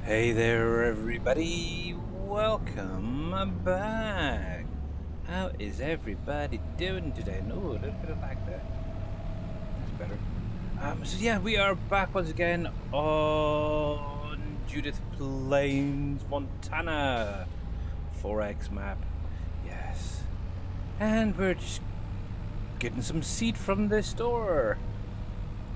Hey there, everybody. Welcome back. How is everybody doing today? No, a little bit of lag there. That's better. So yeah, we are back once again on Judith Plains, Montana 4X map. Yes. And we're just getting some seed from the store.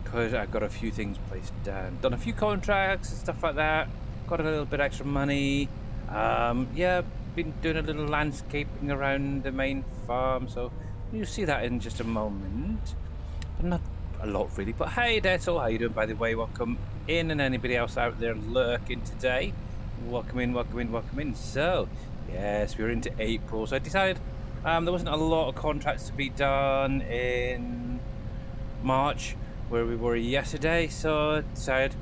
Because I've got a few things placed down. Done a few contracts and stuff like that. Got a little bit extra money. Yeah, been doing a little landscaping around the main farm, so you'll see that in just a moment. But not a lot really. But hey, that's all. How you doing, by the way? Welcome in, and anybody else out there lurking today. Welcome in, welcome in, welcome in. So, yes, we're into April. So I decided there wasn't a lot of contracts to be done in March, where we were yesterday, so I decided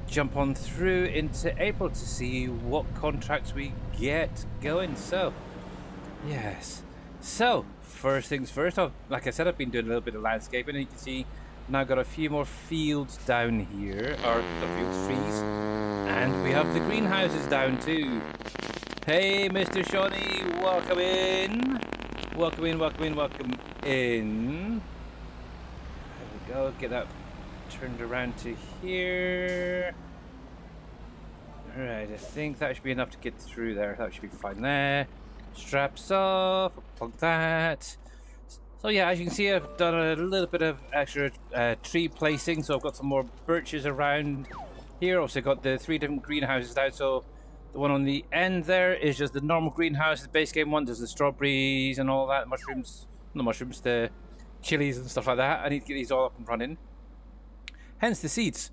jump on through into April to see what contracts we get going. So yes, so first things first, like I said, I've been doing a little bit of landscaping, and you can see now I've got a few more fields down here, or the fields trees, and we have the greenhouses down too. Hey Mr. Shawnee, welcome in, welcome in, welcome in, welcome in. Go get that turned around to here. Alright, I think that should be enough to get through there. That should be fine there. Straps off, plug that. So yeah, as you can see, I've done a little bit of extra tree placing, so I've got some more birches around here. Also got the 3 different greenhouses down, so the one on the end there is just the normal greenhouse, the base game one. There's the strawberries and all that, mushrooms, not mushrooms, the chilies and stuff like that. I need to get these all up and running. Hence the seeds.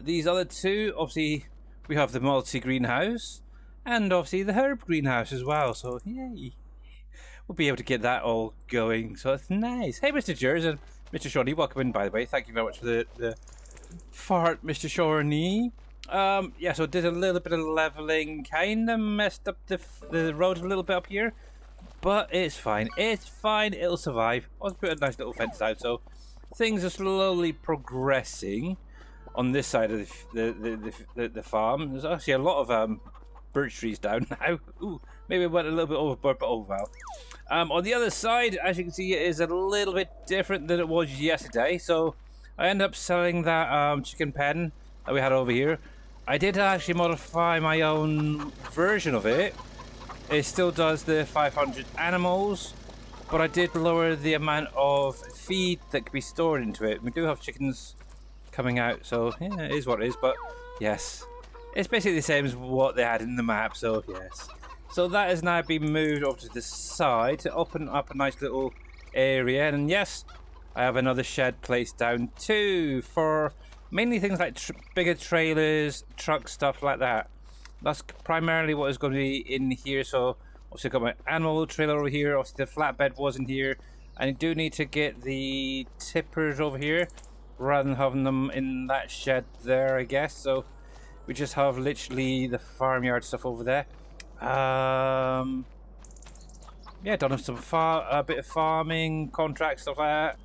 These other two, obviously, we have the multi-greenhouse and obviously the herb greenhouse as well. So, yay. We'll be able to get that all going. So, that's nice. Hey, Mr. Jers and Mr. Shawnee, welcome in, by the way. Thank you very much for the fart, Mr. Shawnee. Yeah, so I did a little bit of leveling. Kind of messed up the road a little bit up here. But it's fine. It's fine. It'll survive. I'll put a nice little fence out, so things are slowly progressing on this side of the farm. There's actually a lot of birch trees down now. Ooh, maybe I went a little bit overboard, but oh well. On the other side, as you can see, it is a little bit different than it was yesterday. So I ended up selling that chicken pen that we had over here. I did actually modify my own version of it. It still does the 500 animals, but I did lower the amount of feed that could be stored into it. We do have chickens coming out, so yeah, it is what it is, but yes. It's basically the same as what they had in the map, so yes. So that has now been moved over to the side to open up a nice little area, and yes, I have another shed placed down too, for mainly things like bigger trailers, trucks, stuff like that. That's primarily what is going to be in here. So obviously I've got my animal trailer over here. Obviously the flatbed was in here. And I do need to get the tippers over here rather than having them in that shed there, I guess. So we just have literally the farmyard stuff over there. Yeah, done some a bit of farming, contract stuff like that.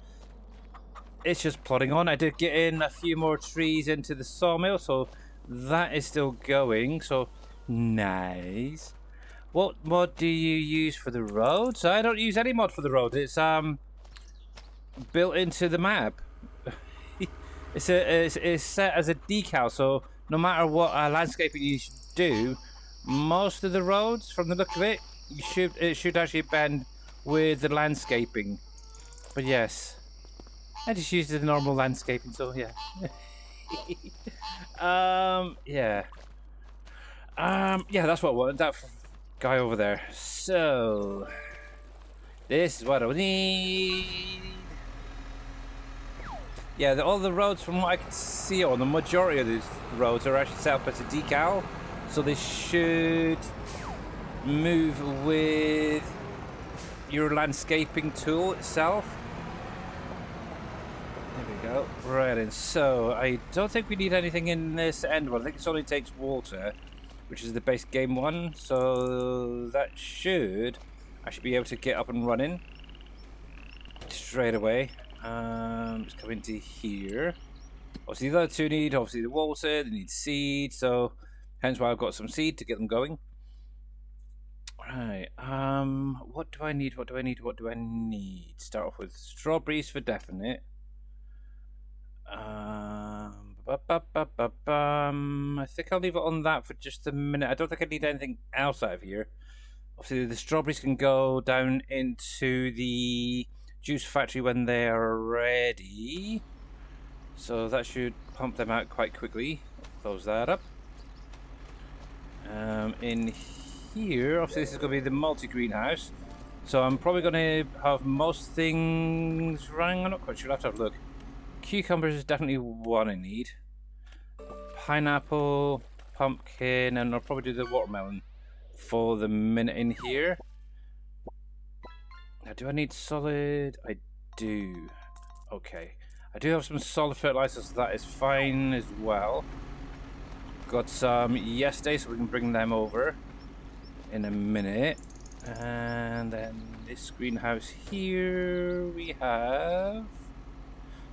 It's just plodding on. I did get in a few more trees into the sawmill, so that is still going, so nice. What mod do you use for the roads? I don't use any mod for the road. It's built into the map. It's set as a decal, so no matter what landscaping you do, most of the roads, from the look of it, it should actually bend with the landscaping. But yes, I just use the normal landscaping, so yeah. Yeah. Yeah, that's what I wanted. That guy over there. So, this is what I need. Yeah, all the roads, from what I can see, or the majority of these roads are actually set up as a decal, so they should move with your landscaping tool itself. There we go. Right, and so I don't think we need anything in this end one. I think it only takes water, which is the base game one. So that should be able to get up and running straight away. Let's come into here. Obviously the other two need obviously the water, they need seed, so Hence why I've got some seed to get them going. Right, what do I need? What do I need? Start off with strawberries for definite. I think I'll leave it on that for just a minute. I don't think I need anything else out of here. Obviously, the strawberries can go down into the juice factory when they are ready. So that should pump them out quite quickly. Close that up. In here, obviously this is going to be the multi-greenhouse. So I'm probably going to have most things running. I'm not quite sure. I'll have to have a look. Cucumbers is definitely one I need. Pineapple, pumpkin, and I'll probably do the watermelon for the minute in here. Now, do I need solid? I do. Okay. I do have some solid fertilizers, so that is fine as well. Got some yesterday, so we can bring them over in a minute. And then this greenhouse here, we have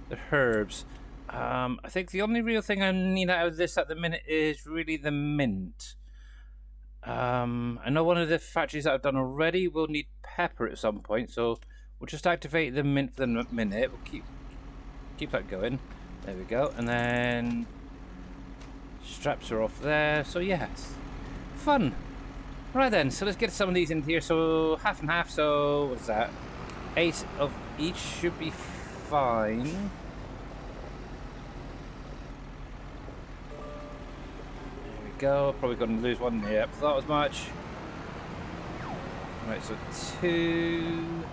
the herbs. I think the only real thing I need out of this at the minute is really the mint. I know one of the factories that I've done already will need pepper at some point, so we'll just activate the mint for the minute. We'll keep that going. There we go. And then straps are off there. So yes, fun. Right then, so let's get some of these in here. So half and half. So what's that? 8 of each should be fine. Go. Probably going to lose one. Yep, thought as much. Right, so 2.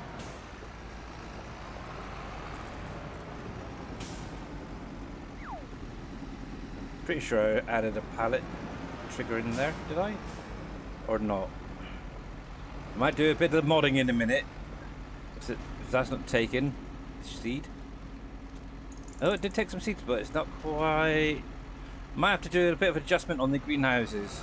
Pretty sure I added a pallet trigger in there, did I? Or not? I might do a bit of modding in a minute. If that's not taken, seed. Oh, it did take some seeds, but it's not quite. Might have to do a bit of adjustment on the greenhouses.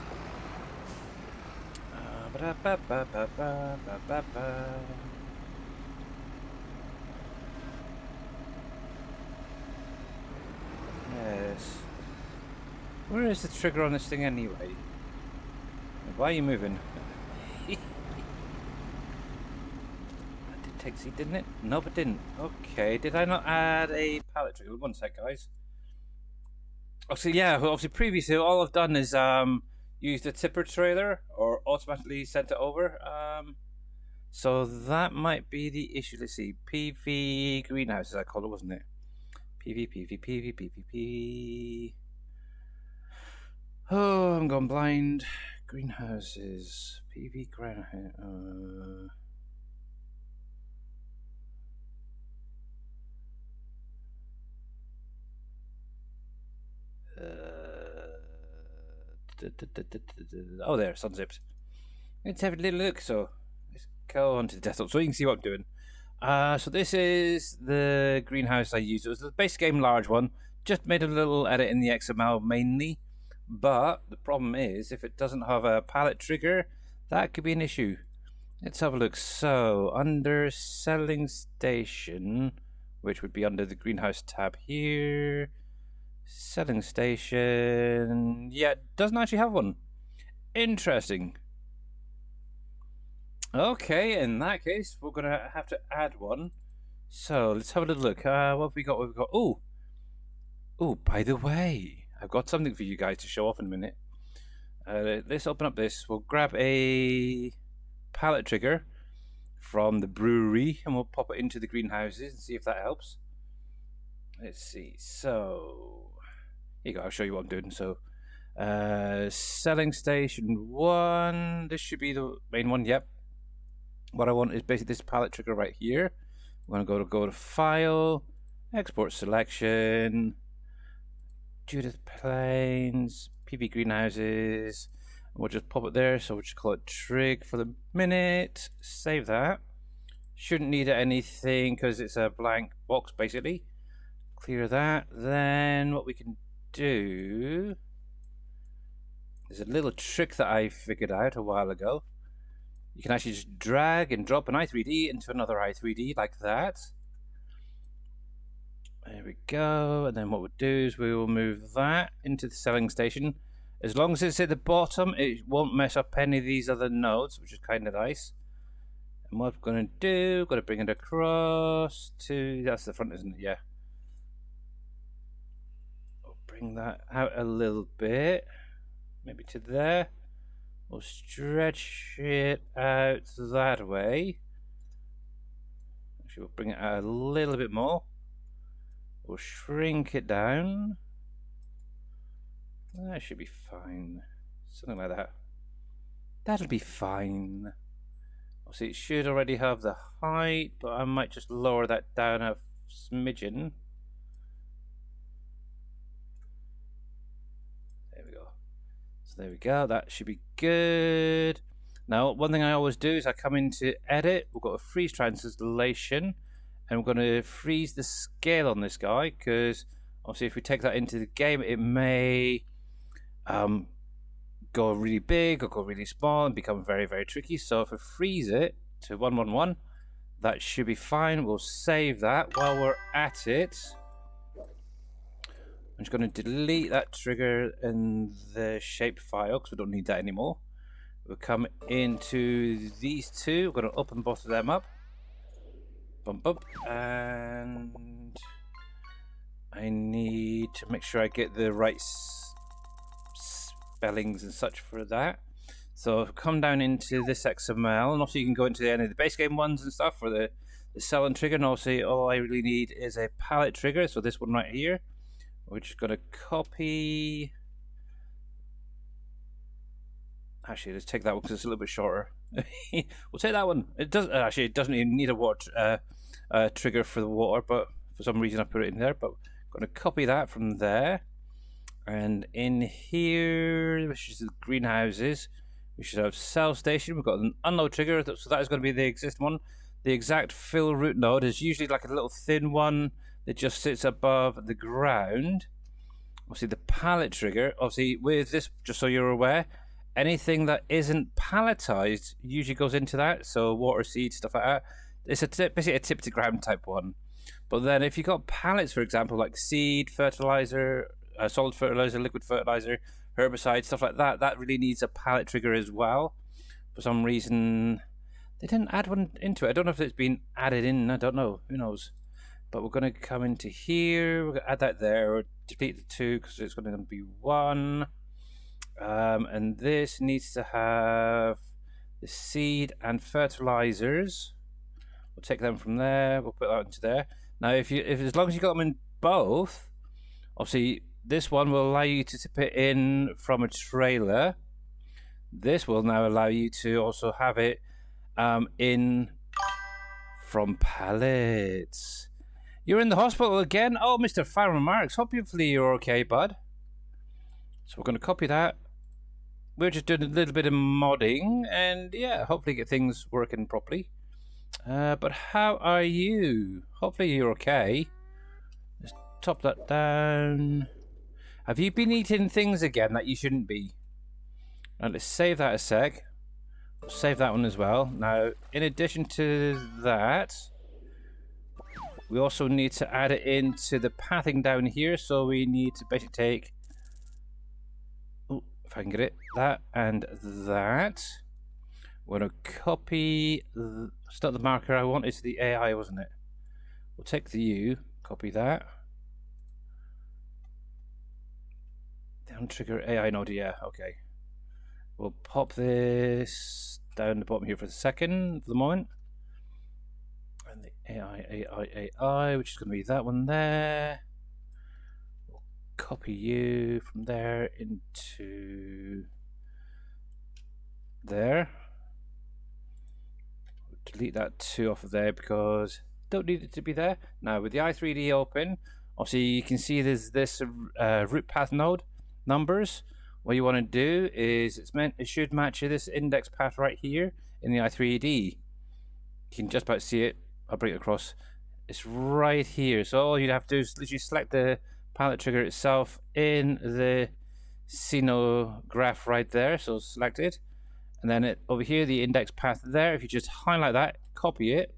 Yes. Where is the trigger on this thing anyway? Why are you moving? That did take seed, didn't it? Nope, it didn't. Okay, did I not add a pallet trigger? One sec, guys. Obviously, yeah, obviously previously all I've done is use the tipper trailer or automatically sent it over. So that might be the issue. Let's see. PV greenhouses, I called it, wasn't it? PV. Oh, I'm gone blind. Greenhouses. PV greenhouse. Oh, there, sun zips. Let's have a little look. So let's go onto the desktop so you can see what I'm doing. So this is the greenhouse I used. It was the base game large one. Just made a little edit in the XML mainly. But the problem is, if it doesn't have a pallet trigger, that could be an issue. Let's have a look. So under selling station, which would be under the greenhouse tab here. Selling station. Yeah, it doesn't actually have one. Interesting. Okay, in that case, we're going to have to add one. So, let's have a little look. What have we got? What have we got? Oh, by the way, I've got something for you guys to show off in a minute. Let's open up this. We'll grab a pallet trigger from the brewery and we'll pop it into the greenhouses and see if that helps. Let's see. So, here you go. I'll show you what I'm doing. So, selling station 1. This should be the main one. Yep. What I want is basically this pallet trigger right here. I'm going to go to File, Export Selection, Judith Plains, PV Greenhouses. We'll just pop it there. So we'll just call it Trig for the minute. Save that. Shouldn't need anything because it's a blank box basically. Clear that. Then what we can do, there's a little trick that I figured out a while ago. You can actually just drag and drop an i3D into another i3D like that. There we go. And then what we'll do is we will move that into the selling station. As long as it's at the bottom, it won't mess up any of these other nodes, which is kind of nice. And what we're going to do, got to bring it across to, that's the front, isn't it? Yeah. I'll bring that out a little bit, maybe to there. We'll stretch it out that way. Actually, we'll bring it out a little bit more. We'll shrink it down. That should be fine. Something like that. That'll be fine. Obviously, it should already have the height, but I might just lower that down a smidgen. There we go. So there we go. That should be good. Now, one thing I always do is I come into edit. We've got a freeze translation, and we're going to freeze the scale on this guy, because obviously if we take that into the game, it may go really big or go really small and become very, very tricky. So if we freeze it to 111, that should be fine. We'll save that. While we're at it, I'm just going to delete that trigger in the shape file because we don't need that anymore. We'll come into these two. We're going to open both of them up. Bump up, and I need to make sure I get the right spellings and such for that. So come down into this XML, and also you can go into any of the base game ones and stuff for the cell and trigger. And also all I really need is a palette trigger, so this one right here. We're just going to copy. Actually, let's take that one because it's a little bit shorter. We'll take that one. It doesn't actually. It doesn't even need a water trigger for the water, but for some reason I put it in there. But I'm going to copy that from there, and in here, which is the greenhouses, we should have cell station. We've got an unload trigger, so that is going to be the existing one. The exact fill root node is usually like a little thin one that just sits above the ground. Obviously, the palette trigger. Obviously, with this, just so you're aware, anything that isn't palletized usually goes into that. So water, seed, stuff like that. It's basically a tip to ground type one. But then if you got pallets, for example, like seed, fertilizer, solid fertilizer, liquid fertilizer, herbicide, stuff like that, that really needs a pallet trigger as well. For some reason, they didn't add one into it. I don't know if it's been added in. I don't know. Who knows? But we're going to come into here. We're going to add that there. Or delete the 2 because it's going to be 1. And this needs to have the seed and fertilizers. We'll take them from there. We'll put that into there. Now, if as long as you got them in both, obviously this one will allow you to tip it in from a trailer. This will now allow you to also have it in from pallets. You're in the hospital again? Oh, Mr. Farmer Marks, hopefully you're okay, bud. So we're going to copy that. We're just doing a little bit of modding, and yeah, hopefully get things working properly. But how are you? Hopefully you're okay. Let's top that down. Have you been eating things again that you shouldn't be? Now let's save that a sec. We'll save that one as well. Now, in addition to that, we also need to add it into the pathing down here. So we need to basically take, if I can get it, that and that. We're going to copy, it's not the marker I want, it's the AI, wasn't it? We'll take the U, copy that. Down trigger AI node, yeah, okay. We'll pop this down the bottom here for a second, for the moment. And the AI, which is going to be that one there. We'll copy you from there into there. Delete that 2 off of there because don't need it to be there. Now with the i3D open, obviously you can see there's this root path node numbers. What you want to do is it should match this index path right here in the i3D. You can just about see it. I'll bring it across. It's right here. So all you'd have to do is literally select the palette trigger itself in the scenograph right there. So select it. And then over here, the index path there, if you just highlight that, copy it.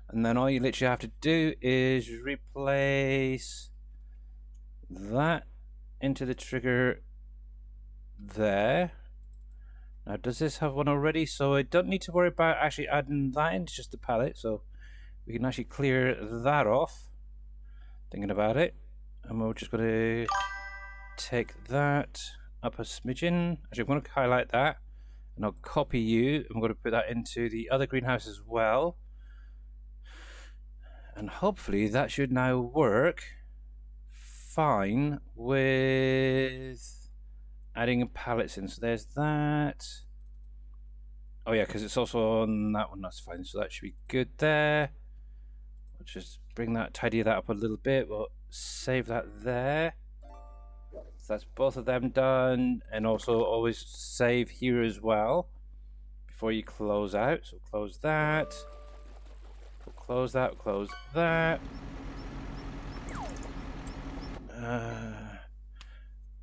And then all you literally have to do is replace that into the trigger there. Now, does this have one already? So I don't need to worry about actually adding that into just the pallet. So we can actually clear that off. Thinking about it. And we're just going to take that up a smidgen. Actually, I'm going to highlight that. And I'll copy you. I'm going to put that into the other greenhouse as well. And hopefully that should now work fine with adding pallets in. So there's that. Oh yeah, because it's also on that one. That's fine. So that should be good there. We'll just bring that, tidy that up a little bit. We'll save that there. So that's both of them done. And also always save here as well before you close out. So close that. We'll close that. Close that.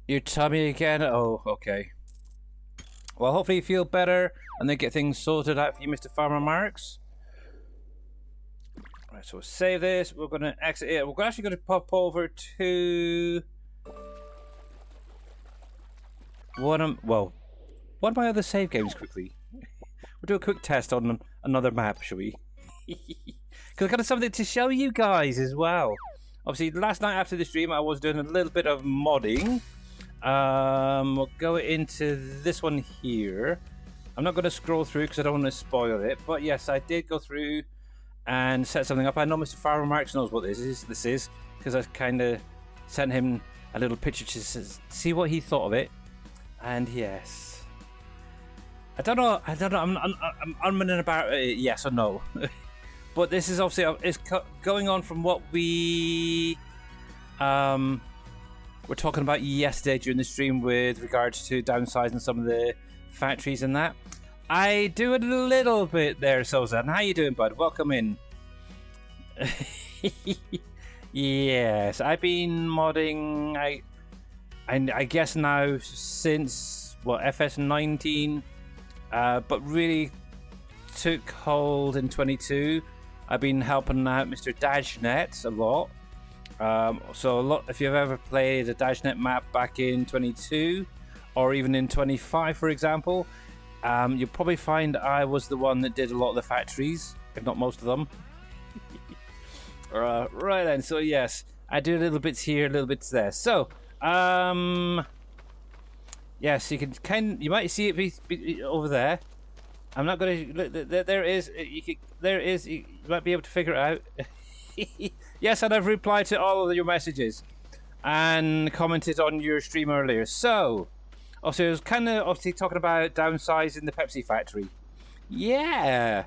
Your tummy again? Oh, okay. Well, hopefully you feel better and then get things sorted out for you, Mr. Farmer Marks. Right, so we'll save this. We're going to exit it. We're actually going to pop over to one of my other save games quickly. We'll do a quick test on another map, shall we? Because I've got something to show you guys as well. Obviously, last night after the stream, I was doing a little bit of modding. We'll go into this one here. I'm not going to scroll through because I don't want to spoil it. But yes, I did go through and set something up. I know Mr. Farmer Marks knows what this is because I kind of sent him a little picture to see what he thought of it. And yes, I don't know. I'm umming about it, yes or no. But this is obviously it's going on from what we were talking about yesterday during the stream with regards to downsizing some of the factories and that. I do a little bit there, Sozan. How you doing, bud? Welcome in. Yes, I've been modding. I guess now since FS19, but really took hold in 22. I've been helping out Mr. Dajnet a lot. So a lot. If you've ever played a Dajnet map back in 22, or even in 25, for example, you'll probably find I was the one that did a lot of the factories, if not most of them. Right then. So yes, I do little bits here, little bits there. So yes, you can you might see it be over there. I'm not going to. There is. You might be able to figure it out. Yes, and I've replied to all of your messages and commented on your stream earlier. So, also, I was kind of obviously talking about downsizing the Pepsi factory. Yeah.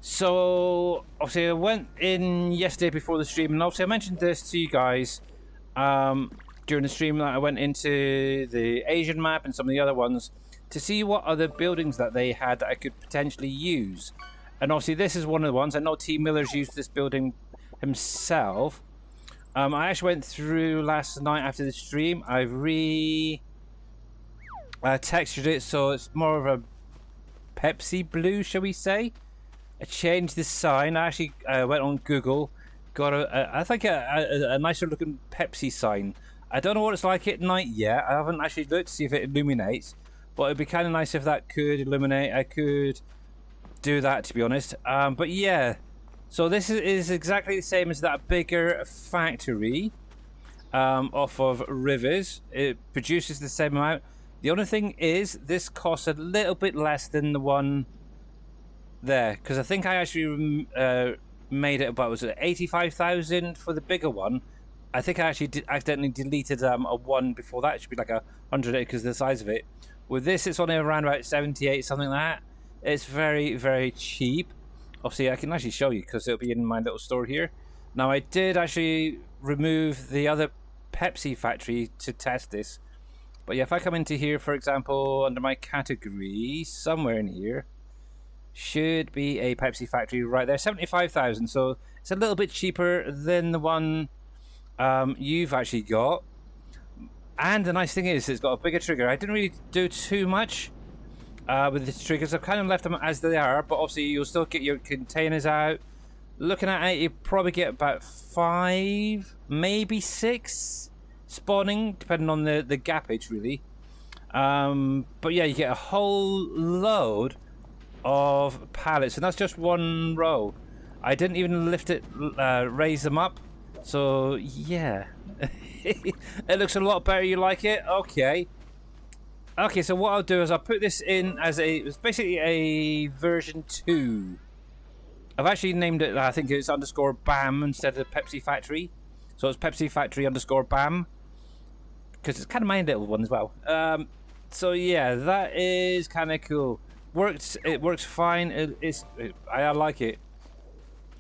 So, obviously, I went in yesterday before the stream, and obviously, I mentioned this to you guys during the stream that I went into the Asian map and some of the other ones to see what other buildings that they had that I could potentially use. And obviously this is one of the ones. I know T. Miller's used this building himself. I actually went through last night after the stream. I textured it so it's more of a Pepsi blue, shall we say. I changed the sign. I actually went on Google, got I think a nicer looking Pepsi sign. I don't know what it's like at night yet. I haven't actually looked to see if it illuminates. But it'd be kind of nice if that could illuminate. I could do that, to be honest. But yeah, so this is exactly the same as that bigger factory off of Rivers. It produces the same amount. The only thing is, this costs a little bit less than the one there, because I think I actually made it about, was it 85,000 for the bigger one? I think I actually accidentally deleted a one before that. It should be like 100 because of the size of it. With this, it's only around about 78, something like that. It's very, very cheap. Obviously, I can actually show you because it'll be in my little store here. Now, I did actually remove the other Pepsi factory to test this. But yeah, if I come into here, for example, under my category, somewhere in here, should be a Pepsi factory right there. 75,000, so it's a little bit cheaper than the one you've actually got. And the nice thing is, it's got a bigger trigger. I didn't really do too much with the triggers. I've kind of left them as they are, but obviously you'll still get your containers out. Looking at it, you probably get about 5, maybe 6 spawning, depending on the gappage, really. But yeah, you get a whole load of pallets, and that's just one row. I didn't even lift it, raise them up. So yeah, it looks a lot better. You like it? Okay. Okay, so what I'll do is I'll put this in as it's basically a version 2. I've actually named it, I think it's underscore BAM instead of Pepsi Factory. So it's Pepsi Factory underscore BAM. Because it's kind of my little one as well. So yeah, that is kind of cool. It works fine. I like it.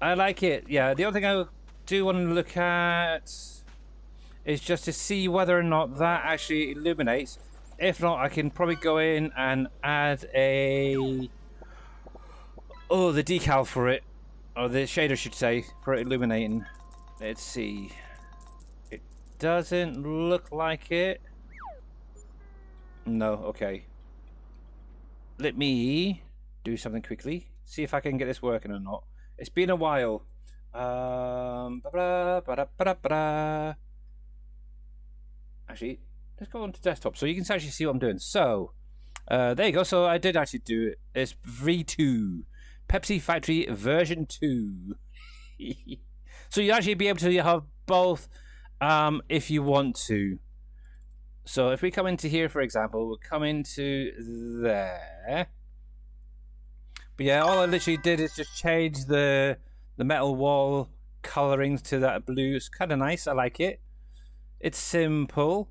I like it. Yeah, the other thing I do want to look at is just to see whether or not that actually illuminates. If not, I can probably go in and add the decal for it, or the shader, should say, for it illuminating. Let's see. It doesn't look like it. No, okay. Let me do something quickly. See if I can get this working or not. It's been a while. Actually, let's go on to desktop so you can actually see what I'm doing. So, there you go. So I did actually do it. It's V2. Pepsi Factory version 2. So you actually be able to have both if you want to. So if we come into here, for example, we'll come into there. But yeah, all I literally did is just change the metal wall colorings to that blue. It's kind of nice. I like it. It's simple.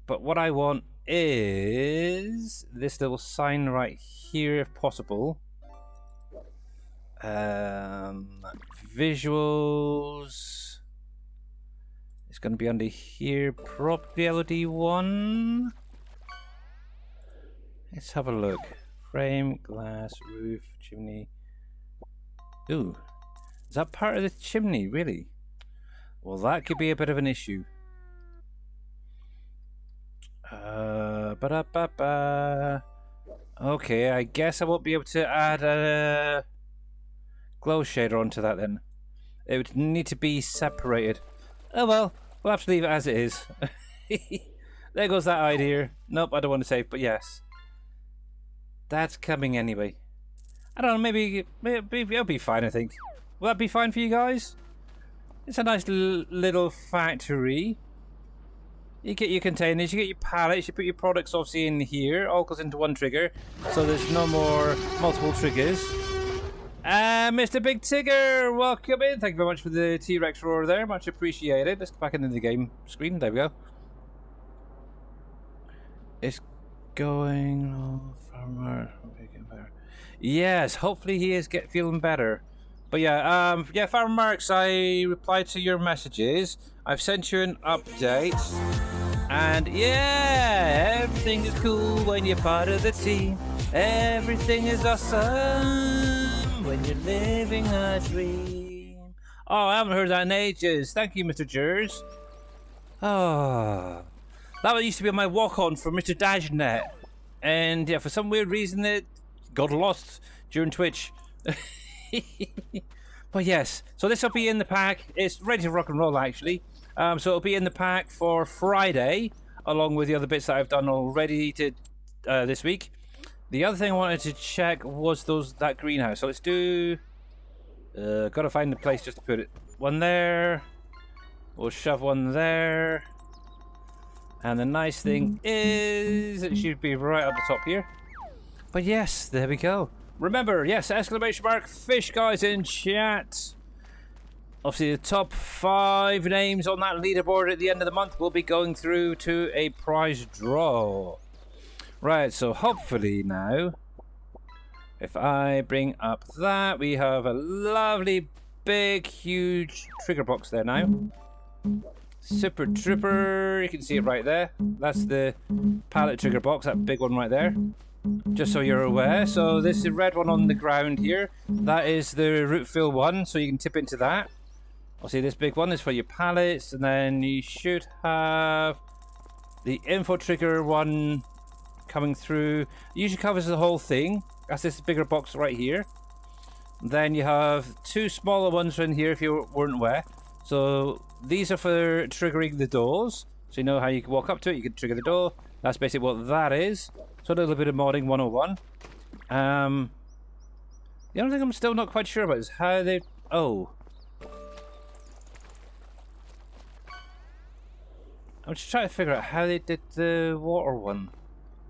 But what I want is this little sign right here, if possible. Visuals. It's going to be under here, probably LD1. Let's have a look. Frame, glass, roof, chimney. Ooh, is that part of the chimney, really? Well, that could be a bit of an issue. Okay, I guess I won't be able to add a glow shader onto that then. It would need to be separated. Oh well, we'll have to leave it as it is. There goes that idea. Nope, I don't want to save, but yes. That's coming anyway. I don't know, maybe it'll be fine, I think. Will that be fine for you guys? It's a nice little factory. You get your containers, you get your pallets, you put your products obviously in here. All goes into one trigger, so there's no more multiple triggers. Mr. Big Tigger, welcome in. Thank you very much for the T-Rex roar there. Much appreciated. Let's go back into the game screen. There we go. It's going farmer. Yes, hopefully he is feeling better. But yeah, Farmer Marks, I replied to your messages. I've sent you an update. And yeah, everything is cool when you're part of the team. Everything is awesome when you're living a dream. Oh, I haven't heard that in ages. Thank you, Mr. Jers. Oh, that used to be on my walk-on for Mr. Dajnet. And yeah, for some weird reason it got lost during Twitch. But yes, so this will be in the pack. It's ready to rock and roll, actually. So it'll be in the pack for Friday, along with the other bits that I've done already this week. The other thing I wanted to check was that greenhouse. So let's do. Gotta find the place just to put it. One there. We'll shove one there. And the nice thing is, it should be right up the top here. But yes, there we go. Remember, yes, exclamation mark fish guys in chat. Obviously, the top 5 names on that leaderboard at the end of the month will be going through to a prize draw. Right, so hopefully now, if I bring up that, we have a lovely, big, huge trigger box there now. Super Trooper, you can see it right there. That's the pallet trigger box, that big one right there. Just so you're aware. So this is the red one on the ground here. That is the root fill one, so you can tip into that. Obviously this big one is for your pallets, and then you should have the info trigger one coming through. It usually covers the whole thing. That's this bigger box right here. Then you have 2 smaller ones in here if you weren't aware. So these are for triggering the doors. So you know how you can walk up to it, you can trigger the door. That's basically what that is. So a little bit of modding 101. The only thing I'm still not quite sure about is how they... Oh. I'm just trying to figure out how they did the water one.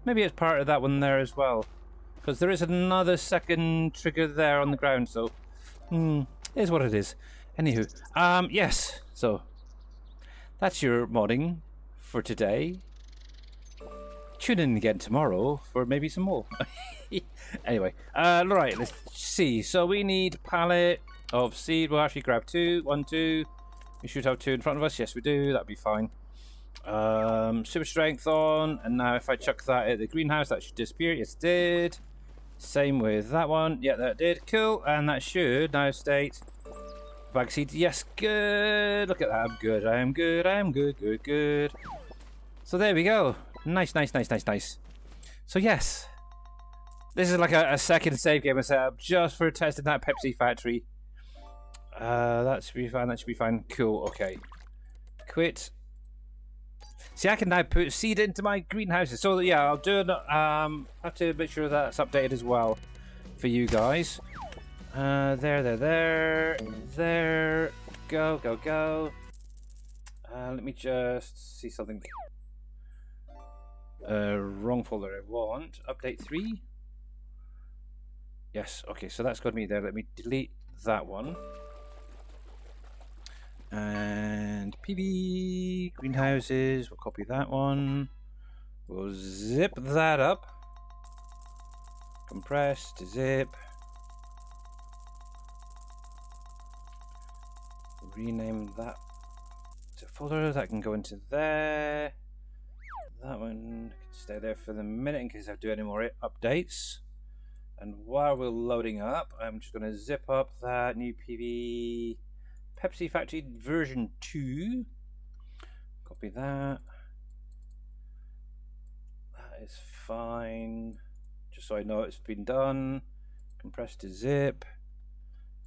Maybe it's part of that one there as well. Because there is another second trigger there on the ground, so... it is what it is. Anywho, yes. So, that's your modding for today. Tune in again tomorrow for maybe some more. Anyway, right, let's see. So we need pallet of seed. We'll actually grab 2. 1, 2. We should have 2 in front of us. Yes, we do. That'd be fine. Super strength on. And now if I chuck that at the greenhouse, that should disappear. Yes, it did. Same with that one. Yeah, that did. Cool. And that should now state bag seed. Yes, good. Look at that. I'm good. I am good. I am good. Good, good. So there we go. Nice, nice, nice, nice, nice. So yes, this is like a second save game I set up just for testing that Pepsi factory. That should be fine. That should be fine. Cool. Okay. Quit. See, I can now put seed into my greenhouses. So yeah, I'll do it. Have to make sure that's updated as well for you guys. There. Go. Let me just see something. Wrong folder. I want update 3. Yes. Okay. So that's got me there. Let me delete that one. And PV greenhouses. We'll copy that one. We'll zip that up. Compress to zip. Rename that to folder. That can go into there. That one can stay there for the minute in case I do any more updates. And while we're loading up, I'm just going to zip up that new PV Pepsi Factory version 2. Copy that. That is fine. Just so I know it's been done. Compress to zip.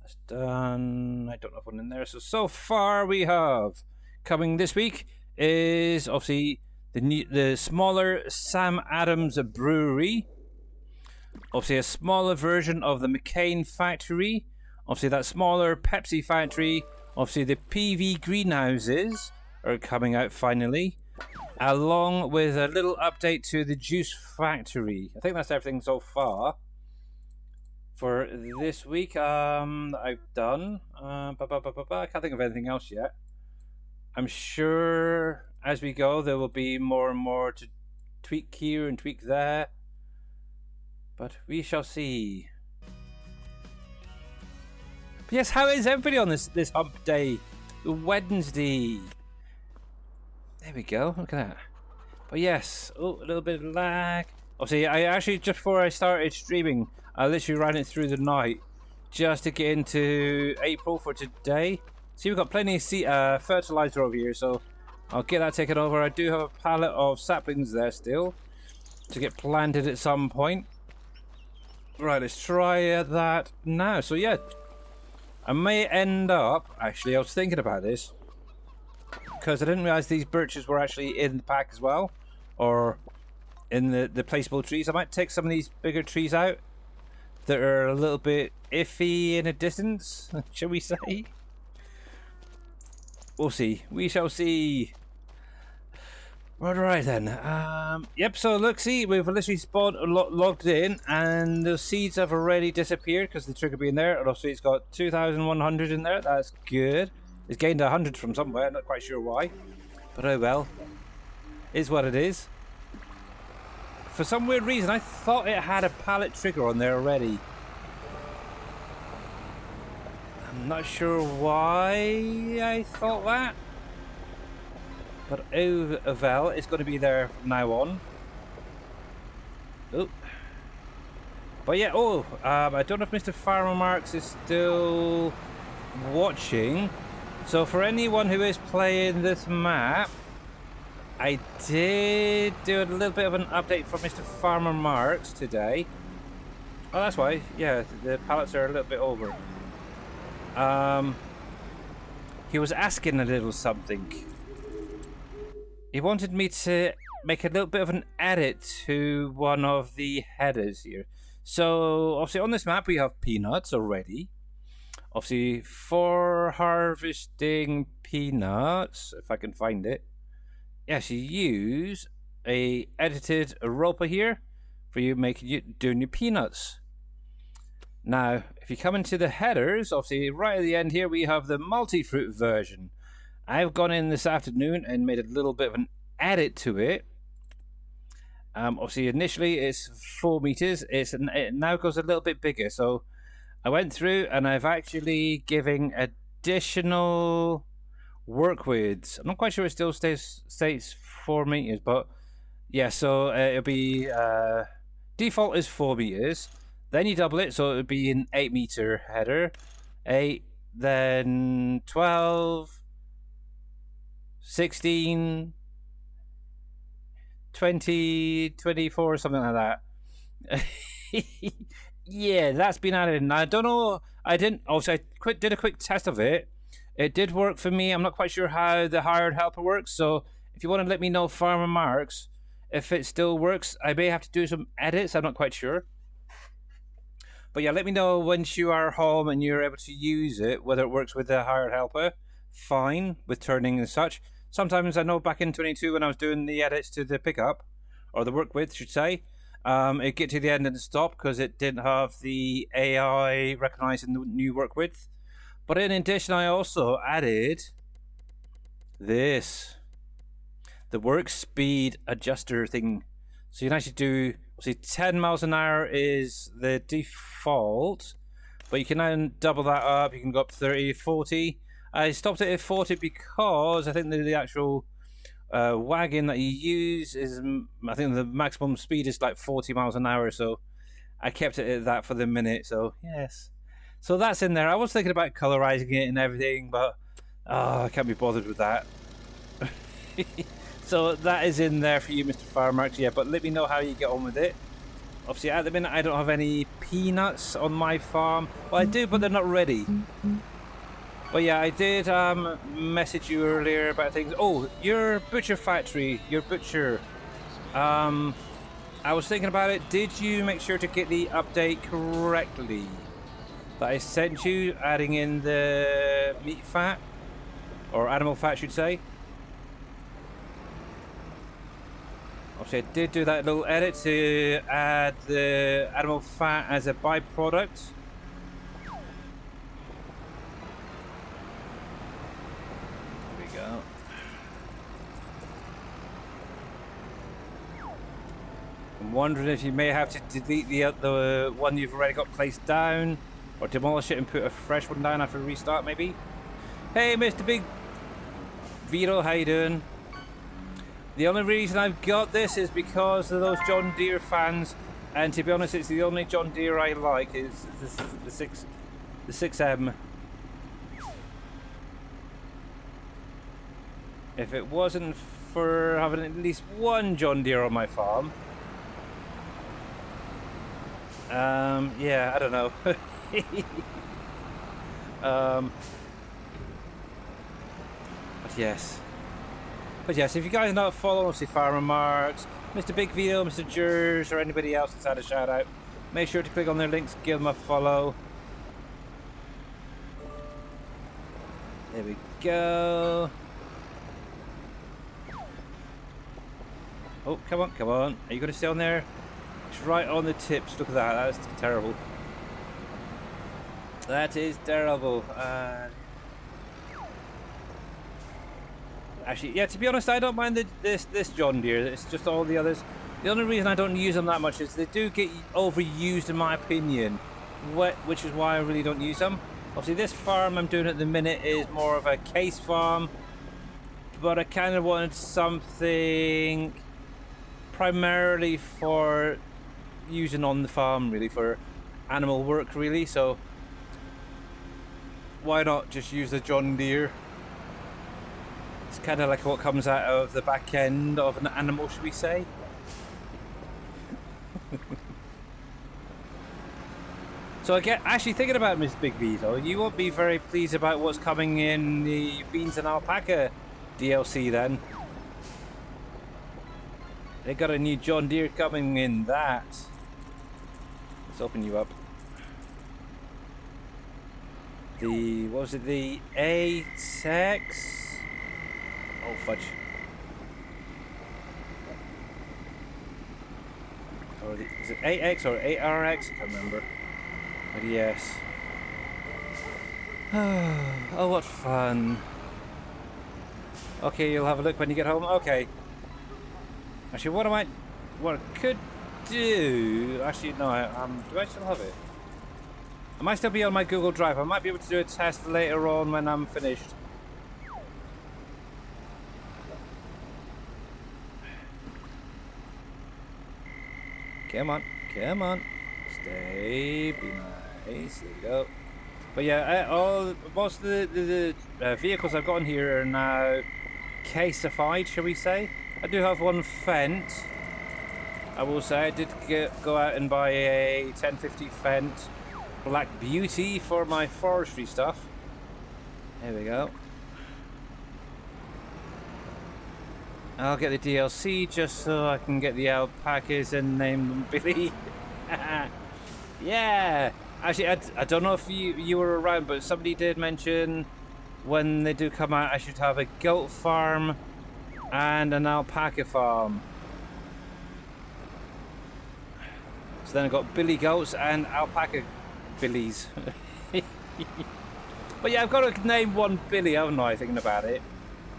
That's done. I don't have one in there. So far we have coming this week is obviously the smaller Sam Adams brewery. Obviously a smaller version of the McCain factory. Obviously that smaller Pepsi factory. Obviously the PV greenhouses are coming out finally. Along with a little update to the juice factory. I think that's everything so far for this week that I've done. I can't think of anything else yet. I'm sure as we go there will be more and more to tweak here and tweak there. But we shall see. But yes, how is everybody on this hump day? Wednesday. There we go, look at that. But yes, oh, a little bit of lag. Obviously, I actually, just before I started streaming, I literally ran it through the night just to get into April for today. See, we've got plenty of fertilizer over here, so I'll get that taken over. I do have a pallet of saplings there still to get planted at some point. Right, let's try that now. So yeah, I may end up, actually, I was thinking about this, because I didn't realize these birches were actually in the pack as well, or in the placeable trees. I might take some of these bigger trees out that are a little bit iffy in a distance, shall we say? We'll see. We shall see. Right then. Yep, so look, see, we've literally spawned logged in, and the seeds have already disappeared because the trigger being there. And also it's got 2,100 in there. That's good. It's gained 100 from somewhere, not quite sure why. But oh well. Is what it is. For some weird reason, I thought it had a pallet trigger on there already. I'm not sure why I thought that. But oh well, it's going to be there from now on. Oh. But yeah, I don't know if Mr. Farmer Marks is still watching. So for anyone who is playing this map, I did do a little bit of an update for Mr. Farmer Marks today. Oh, that's why. Yeah, the pallets are a little bit over. He was asking a little something. he wanted me to make a little bit of an edit to one of the headers here. So obviously on this map we have peanuts already. Obviously for harvesting peanuts, if I can find it, yes, you use a edited roper here for doing your peanuts. Now, if you come into the headers, obviously right at the end here we have the multi-fruit version. I've gone in this afternoon and made a little bit of an edit to it. Obviously initially it's 4 meters. It now goes a little bit bigger. So I went through and I've actually given additional work widths. I'm not quite sure it still states 4 meters, but yeah. So it'll be default is 4 meters. Then you double it, so it would be an 8 meter header. 8, then 12, 16, 20, 24, something like that. Yeah, that's been added. And I don't know. Did a quick test of it. It did work for me. I'm not quite sure how the hired helper works. So if you want to let me know, Farmer Marks, if it still works, I may have to do some edits. I'm not quite sure. But yeah, let me know once you are home and you're able to use it, whether it works with the hired helper. Fine, with turning and such. Sometimes I know back in 22 when I was doing the edits to the pickup, or the work width, should say, it'd get to the end and stop because it didn't have the AI recognizing the new work width. But in addition, I also added this, the work speed adjuster thing. So you can actually do, see, 10 miles an hour is the default, but you can now double that up. You can go up to 30, 40. I stopped it at 40 because I think the actual wagon that you use is, I think the maximum speed is like 40 miles an hour. So I kept it at that for the minute. So yes, so that's in there. I was thinking about colorizing it and everything, but I can't be bothered with that. So that is in there for you, Mr. Farmarks. Yeah, but let me know how you get on with it. Obviously, at the minute, I don't have any peanuts on my farm. Well, I do, but they're not ready. But yeah, I did message you earlier about things. Oh, your butcher factory, your butcher. I was thinking about it. Did you make sure to get the update correctly that I sent you, adding in the meat fat, or animal fat, I should say? Obviously, I did do that little edit to add the animal fat as a byproduct. There we go. I'm wondering if you may have to delete the one you've already got placed down, or demolish it and put a fresh one down after a restart, maybe. Hey, Mr. Big Vito, how you doing? The only reason I've got this is because of those John Deere fans, and to be honest, it's the only John Deere I like is the 6M. If it wasn't for having at least one John Deere on my farm, yeah, I don't know. But yes, if you guys are not following, obviously Farmer Marks, Mr. Big Vito, Mr. Jers, or anybody else that's had a shout out, make sure to click on their links, give them a follow. There we go. Oh, come on, come on. Are you going to stay on there? It's right on the tips. Look at that. That's terrible. That is terrible. Actually, yeah, to be honest, I don't mind this John Deere. It's just all the others. The only reason I don't use them that much is they do get overused, in my opinion, which is why I really don't use them. Obviously, this farm I'm doing at the minute is more of a case farm, but I kind of wanted something primarily for using on the farm, really, for animal work, really. So why not just use the John Deere? It's kind of like what comes out of the back end of an animal, should we say? So actually thinking about Miss Big Vito, you won't be very pleased about what's coming in the Beans and Alpaca DLC then. They got a new John Deere coming in. That. Let's open you up. The, what was it? The AX? Oh fudge. Or the, is it AX or ARX? I can't remember. But yes. Oh, what fun. Okay, you'll have a look when you get home. Okay. Actually, what I could do... Actually, no, do I still have it? I might still be on my Google Drive. I might be able to do a test later on when I'm finished. Come on, come on. Stay, be nice. There you go. But yeah, most of the vehicles I've got in here are now casified, shall we say. I do have one Fendt. I will say I did go out and buy a 1050 Fendt Black Beauty for my forestry stuff. There we go. I'll get the DLC just so I can get the alpacas and name them Billy. Yeah! Actually, I don't know if you were around, but somebody did mention when they do come out I should have a goat farm and an alpaca farm. So then I've got Billy goats and alpaca Billies. But yeah, I've got to name one Billy, haven't I, thinking about it.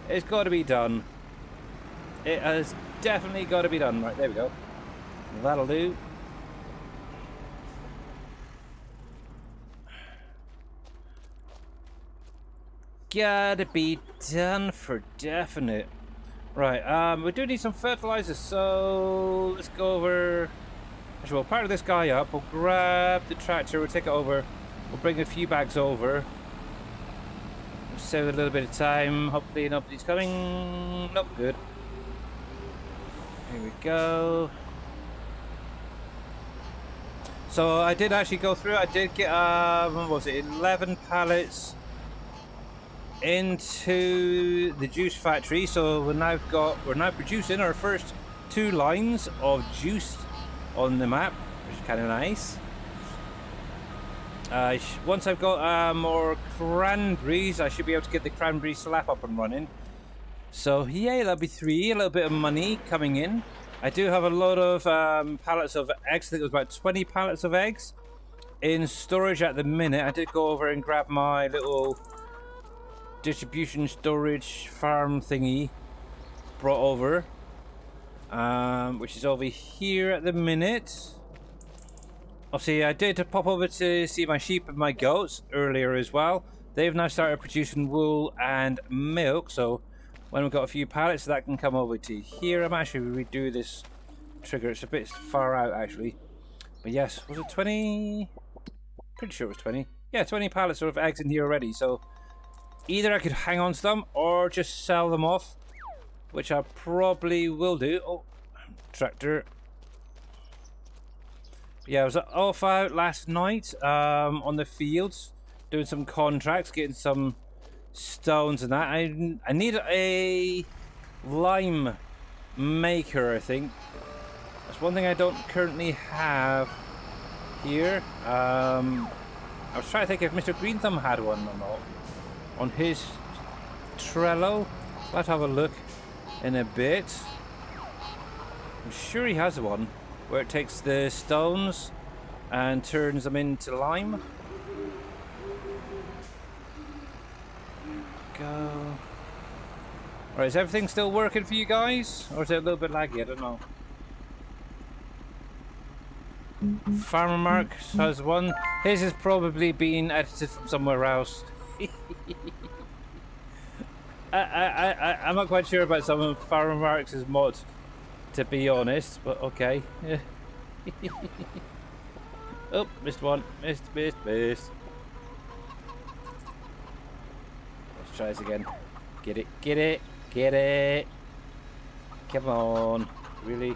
It's got to be done. It has definitely got to be done. Right, there we go. That'll do. Gotta be done for definite. Right, we do need some fertilizer, so let's go over. Actually, we'll partner this guy up. We'll grab the tractor. We'll take it over. We'll bring a few bags over. We'll save a little bit of time. Hopefully nobody's coming. Nope, good. Here we go. So I did actually go through. I did get what was it, 11 pallets into the juice factory. So we're now producing our first 2 lines of juice on the map, which is kind of nice. Once I've got more cranberries, I should be able to get the cranberry slap up and running. So yeah, that'll be 3, a little bit of money coming in. I do have a lot of pallets of eggs. I think it was about 20 pallets of eggs in storage at the minute. I did go over and grab my little distribution storage farm thingy brought over, which is over here at the minute. Obviously, I did pop over to see my sheep and my goats earlier as well. They've now started producing wool and milk, so when we've got a few pallets, that can come over to here. I'm actually redo this trigger. It's a bit far out, actually. But yes, was it 20? Pretty sure it was 20. Yeah, 20 pallets of eggs in here already. So either I could hang on to them or just sell them off, which I probably will do. Oh, tractor. Yeah, I was off out last night on the fields, doing some contracts, getting some stones and that. I need a lime maker, I think. That's one thing I don't currently have here. I was trying to think if Mr. Green Thumb had one or not on his Trello. Let's have a look in a bit. I'm sure he has one where it takes the stones and turns them into lime. Go. Alright, is everything still working for you guys? Or is it a little bit laggy? I don't know. Farmer Mark has one. His has probably been edited from somewhere else. I'm not quite sure about some of Farmer Mark's mods, to be honest, but okay. Oh, missed one. Missed. Let's try this again. Get it. Come on. Really?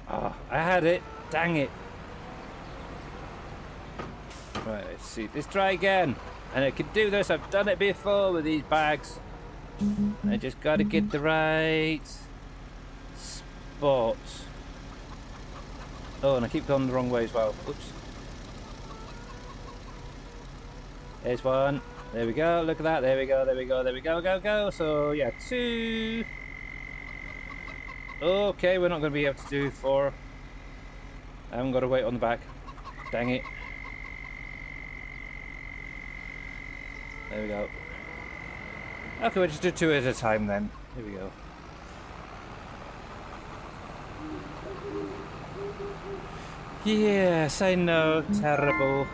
Ah, I had it. Dang it. Right, let's see. Let's try again. And I can do this. I've done it before with these bags. I just got to get the right spot. Oh, and I keep going the wrong way as well. Oops. There's one. There we go. Look at that. There we go. There we go. There we go. Go, go. So, yeah, 2. Okay, we're not going to be able to do 4. I haven't got to wait on the back. Dang it. There we go. Okay, we'll just do 2 at a time then. Here we go. Yes, I know. Terrible.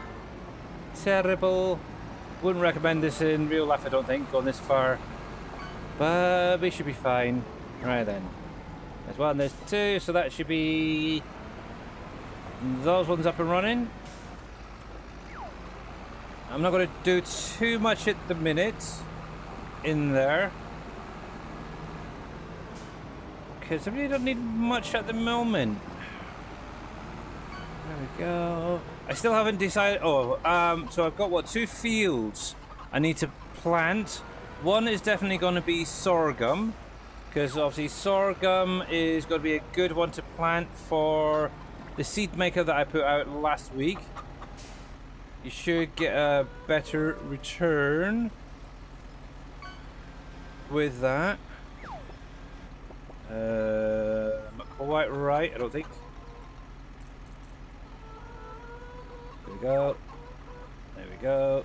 Terrible. Wouldn't recommend this in real life, I don't think, going this far. But we should be fine. Right then. There's 1, there's 2, so that should be those ones up and running. I'm not going to do too much at the minute in there, because I really don't need much at the moment. There we go. I still haven't decided. Oh, so I've got 2 fields I need to plant. One is definitely going to be sorghum, because obviously sorghum is going to be a good one to plant for the seed maker that I put out last week. You should get a better return with that. Not quite right, I don't think. There we go. There we go.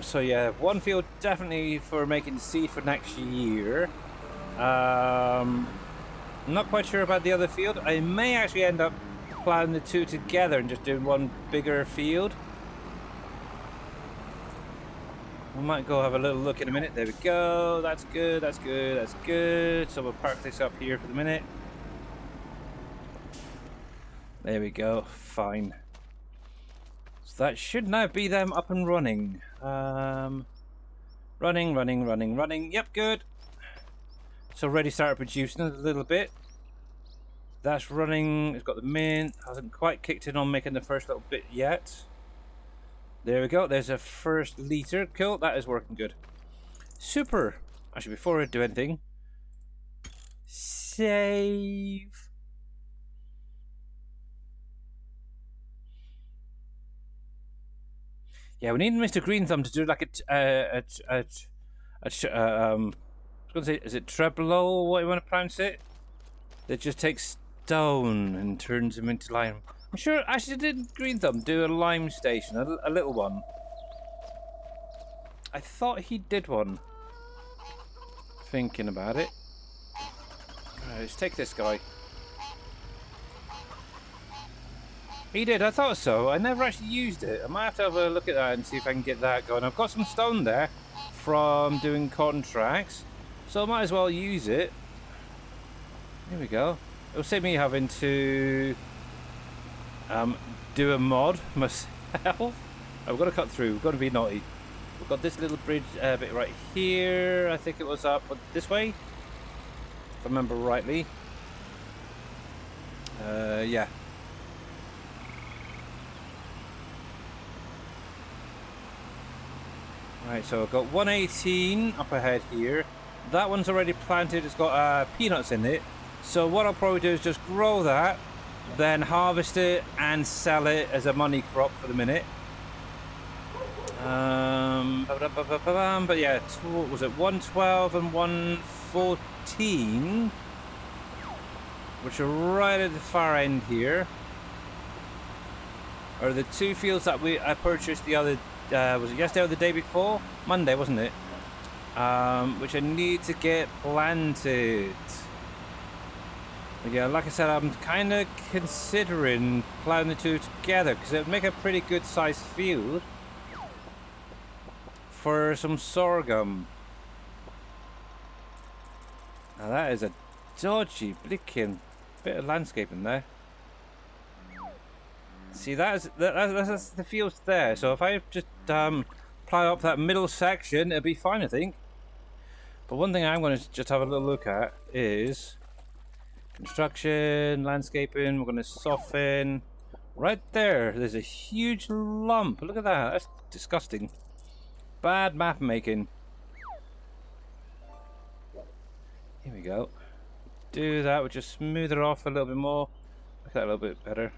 So yeah, 1 field definitely for making seed for next year. I'm not quite sure about the other field. I may actually end up planting the 2 together and just doing 1 bigger field. We might go have a little look in a minute. There we go. That's good. That's good. That's good. So we'll park this up here for the minute. There we go. Fine. So that should now be them up and running. Running, running, running, running. Yep, good. So already started producing a little bit. That's running. It's got the mint. Hasn't quite kicked in on making the first little bit yet. There we go. There's a first liter. Cool. That is working good. Super. Actually, before I do anything, save. Yeah, we need Mr. Green Thumb to do like I was going to say, is it Treblo? What do you want to pronounce it? That just takes stone and turns them into lime. I'm sure actually did Green Thumb do a lime station, a little one. I thought he did one. Thinking about it. Right, let's take this guy. He did, I thought so. I never actually used it. I might have to have a look at that and see if I can get that going. I've got some stone there from doing contracts, so I might as well use it. Here we go. It'll save me having to do a mod myself. I've got to cut through. We've got to be naughty. We've got this little bridge bit right here. I think it was up this way, if I remember rightly. Yeah. Right, so I've got 118 up ahead here. That one's already planted. It's got peanuts in it. So what I'll probably do is just grow that, then harvest it and sell it as a money crop for the minute. But yeah, what was it? 112 and 114, which are right at the far end here, are the 2 fields that I purchased the other. Was it yesterday or the day before? Monday, wasn't it? Which I need to get planted. But yeah, like I said, I'm kind of considering plowing the 2 together because it would make a pretty good sized field for some sorghum. Now that is a dodgy blicking bit of landscaping there. See, that's the fields there. So if I just plow up that middle section, it'll be fine, I think. But one thing I'm going to just have a little look at is construction, landscaping. We're going to soften. Right there, there's a huge lump. Look at that. That's disgusting. Bad map making. Here we go. Do that. We'll just smooth it off a little bit more. Make that a little bit better.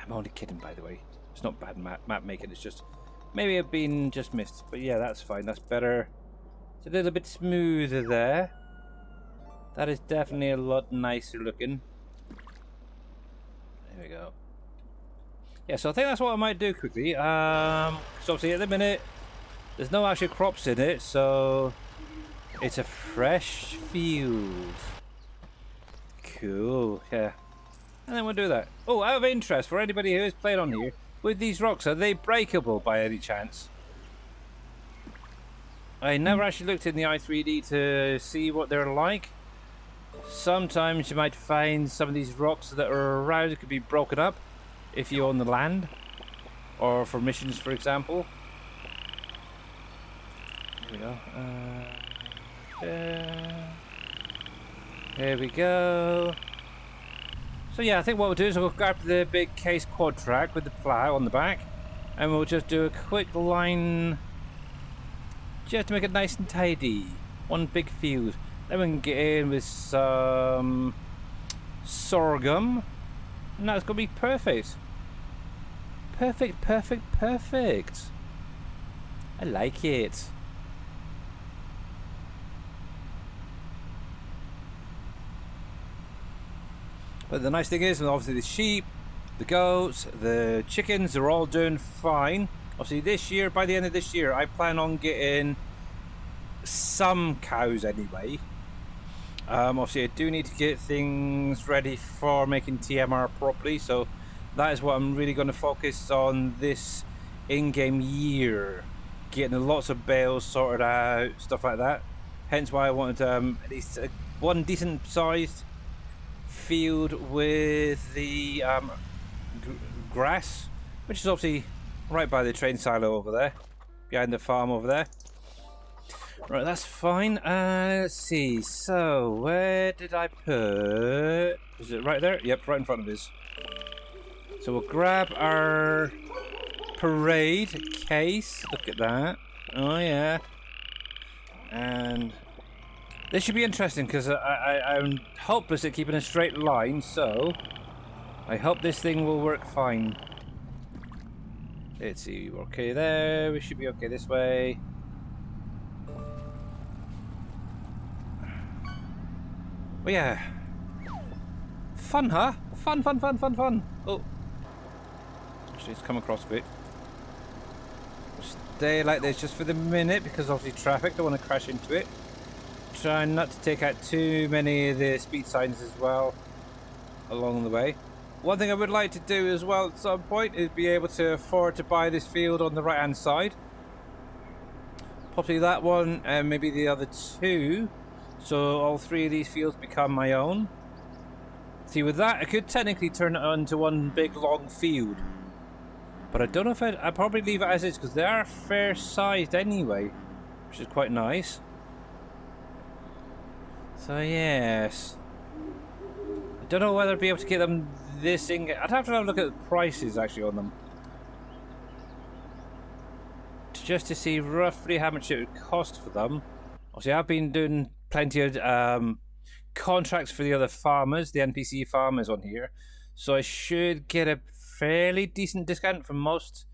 I'm only kidding, by the way. It's not bad map making. It's just maybe I've been just missed. But yeah, that's fine. That's better. It's a little bit smoother there. That is definitely a lot nicer looking. There we go. Yeah, so I think that's what I might do quickly. So obviously at the minute, there's no actual crops in it, so it's a fresh field. Cool, yeah. And then we'll do that. Oh, out of interest, for anybody who has played on here, with these rocks, are they breakable by any chance? I never actually looked in the i3D to see what they're like. Sometimes you might find some of these rocks that are around that could be broken up if you own the land, or for missions, for example. Here we go. There we go. So yeah, I think what we'll do is we'll grab the big case quad track with the plough on the back, and we'll just do a quick line just to make it nice and tidy. One big field. Then we can get in with some sorghum, and that's going to be perfect. Perfect, perfect, perfect. I like it. But the nice thing is, obviously the sheep, the goats, the chickens are all doing fine. Obviously this year, by the end of this year, I plan on getting some cows anyway. Obviously I do need to get things ready for making TMR properly, so that is what I'm really going to focus on this in-game year. Getting lots of bales sorted out, stuff like that. Hence why I wanted at least one decent sized field with the grass, which is obviously right by the train silo over there, behind the farm over there. Right, that's fine. Let's see. So, where did I put... Is it right there? Yep, right in front of us. So we'll grab our parade case. Look at that. Oh, yeah. And this should be interesting because I'm hopeless at keeping a straight line, so I hope this thing will work fine. Let's see. We're okay there. We should be okay this way. But yeah. Fun, huh? Fun, fun, fun, fun, fun. Oh. Actually, it's come across a bit. We'll stay like this just for the minute because obviously traffic. Don't want to crash into it. Try not to take out too many of the speed signs as well along the way. One thing I would like to do as well at some point is be able to afford to buy this field on the right hand side. Possibly that one and maybe the other two. So all three of these fields become my own. See, with that, I could technically turn it into one big long field. But I don't know if I'd probably leave it as is because they are fair sized anyway, which is quite nice. So yes. I don't know whether I'd be able to get them this thing. I'd have to look at the prices actually on them. Just to see roughly how much it would cost for them. Obviously, I've been doing plenty of contracts for the other farmers, the NPC farmers on here. So I should get a fairly decent discount from most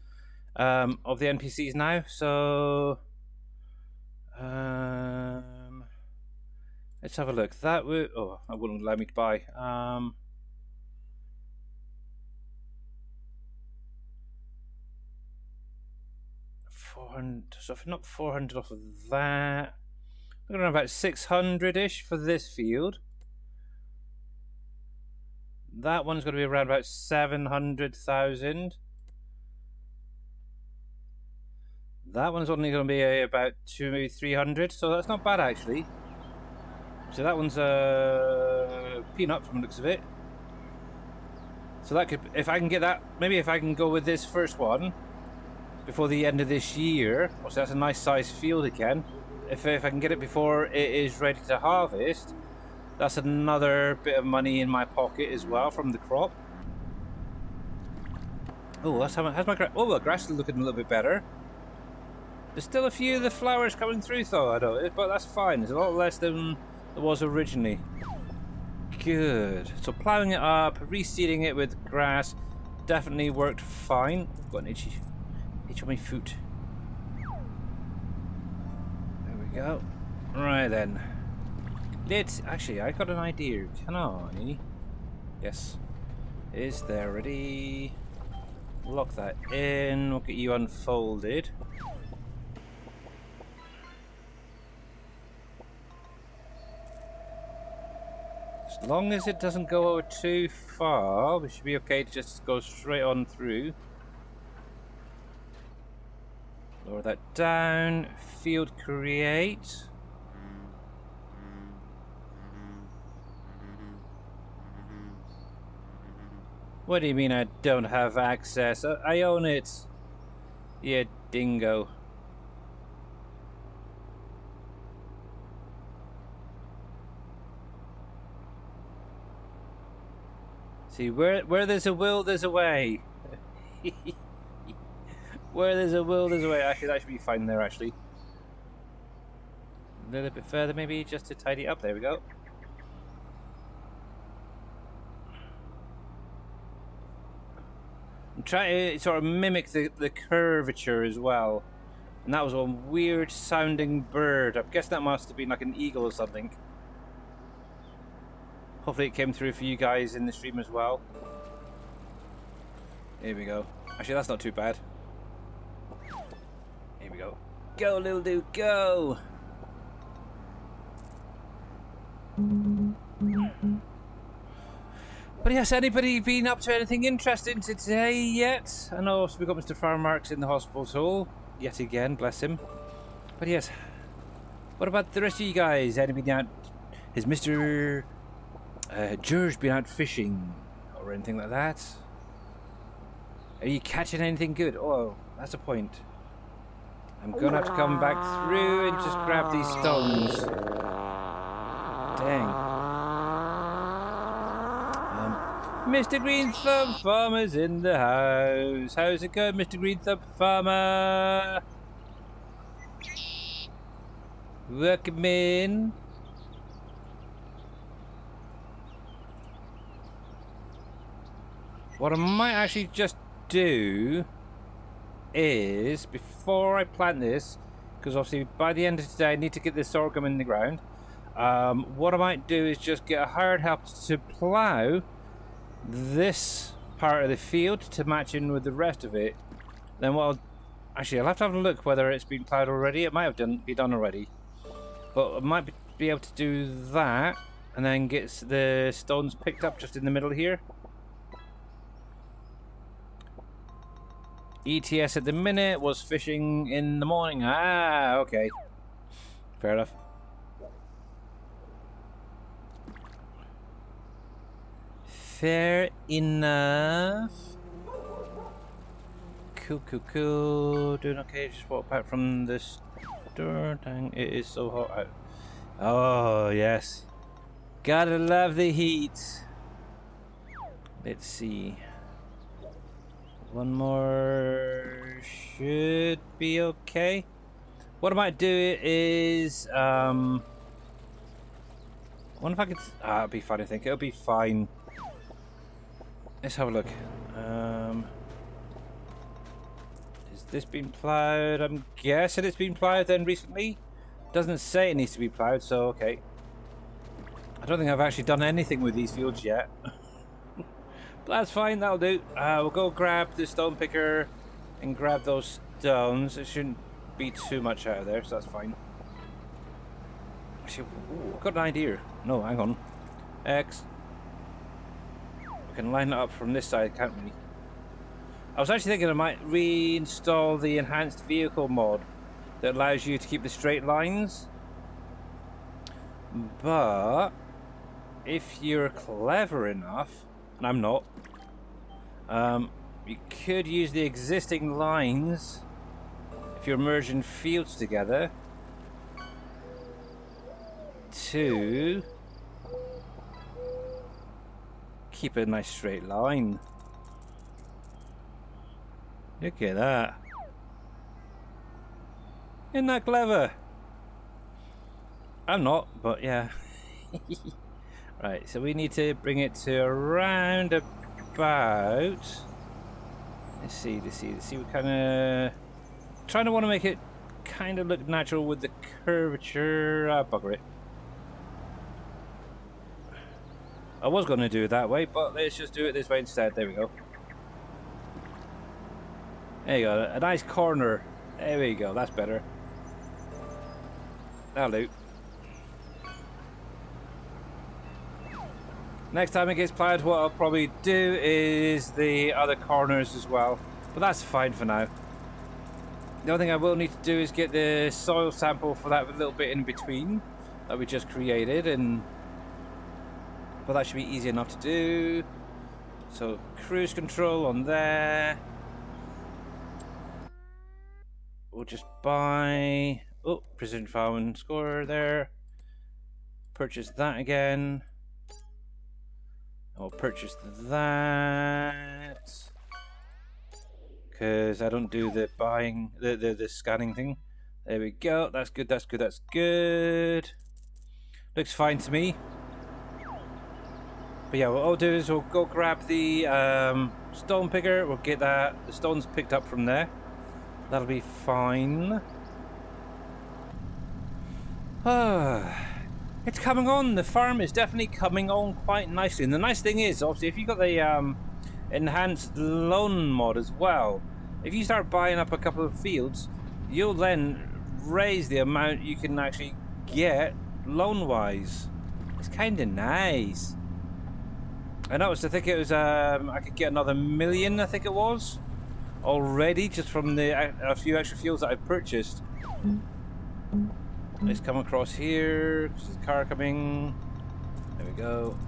of the NPCs now. So let's have a look. That would... Oh, that wouldn't allow me to buy. 400... So if not 400 off of that... I'm going to about 600-ish for this field. That one's going to be around about 700,000. That one's only going to be about 200, maybe 300, so that's not bad actually. So that one's a peanut from the looks of it. So that could, if I can get that, maybe if I can go with this first one before the end of this year. So that's a nice sized field again. if I can get it before it is ready to harvest, that's another bit of money in my pocket as well from the crop. Oh, how's my grass? Oh, the grass is looking a little bit better. There's still a few of the flowers coming through though, I don't, but that's fine. It's a lot less than there was originally. Good. So ploughing it up, reseeding it with grass, definitely worked fine. I've got an itch on my foot. There we go. Right then. Actually, I got an idea. Can I? Yes. Is there ready? Lock that in. We'll get you unfolded. As long as it doesn't go over too far, we should be okay to just go straight on through. Lower that down. Field create. What do you mean I don't have access? I own it. Yeah, dingo. See, where there's a will, there's a way. Where there's a will, there's a way. Actually, that should be fine there, actually. A little bit further, maybe, just to tidy up. There we go. I'm trying to sort of mimic the curvature as well. And that was a weird sounding bird. I guess that must have been like an eagle or something. Hopefully it came through for you guys in the stream as well. Here we go. Actually, that's not too bad. Here we go. Go, little dude, go! But yes, anybody been up to anything interesting today yet? I know we've got Mr. Farmarks in the hospital yet again, bless him. But yes, what about the rest of you guys? Anybody out? Has Mr. George been out fishing or anything like that? Are you catching anything good? Oh, that's a point. I'm gonna have to come back through and just grab these stones. Dang. Mr. Green Thumb Farmer's in the house. How's it going, Mr. Green Thumb Farmer? Welcome in. What I might actually just do is, before I plant this, because obviously by the end of today I need to get this sorghum in the ground, what I might do is just get a hired helper to plough this part of the field to match in with the rest of it. Then what actually I'll have to have a look whether it's been ploughed already. It might have been done already, but I might be able to do that and then get the stones picked up just in the middle here. ETS at the minute was fishing in the morning. Ah, okay. Fair enough. Fair enough. Cool. Doing okay. Just walk back from the store. Dang, it is so hot out. Oh, yes. Gotta love the heat. Let's see. One more should be okay. What I might do is, I wonder if I could. It'll be fine. I think it'll be fine. Let's have a look. Has this been ploughed? I'm guessing it's been ploughed then recently. Doesn't say it needs to be ploughed, so okay. I don't think I've actually done anything with these fields yet. But that's fine, that'll do. We'll go grab the stone picker and grab those stones. It shouldn't be too much out of there, so that's fine. Actually, ooh, I've got an idea. No, hang on. X. We can line it up from this side, can't we? I was actually thinking I might reinstall the enhanced vehicle mod that allows you to keep the straight lines. But if you're clever enough, and I'm not, you could use the existing lines if you're merging fields together to keep a nice straight line. Look at that. Isn't that clever? I'm not, but yeah. Right, so we need to bring it to around about. Let's see. We're kind of trying to want to make it kind of look natural with the curvature. Bugger it. I was going to do it that way, but let's just do it this way instead. There we go. There you go. A nice corner. There we go. That's better. That'll do. Next time it gets plowed, what I'll probably do is the other corners as well. But that's fine for now. The only thing I will need to do is get the soil sample for that little bit in between that we just created, but that should be easy enough to do. So cruise control on there. We'll just buy, oh, precision farming score there. Purchase that again. I'll purchase that because I don't do the buying, the scanning thing. There we go. That's good. That's good. That's good. Looks fine to me. But yeah, what I'll do is we'll go grab the stone picker. We'll get the stones picked up from there. That'll be fine. It's coming on. The farm is definitely coming on quite nicely. And the nice thing is, obviously, if you've got the enhanced loan mod as well, if you start buying up a couple of fields, you'll then raise the amount you can actually get loan-wise. It's kind of nice. I noticed, I think it was, I could get another 1 million, I think it was, already, just from a few extra fields that I purchased. Let's come across here. There's a car coming. There we go.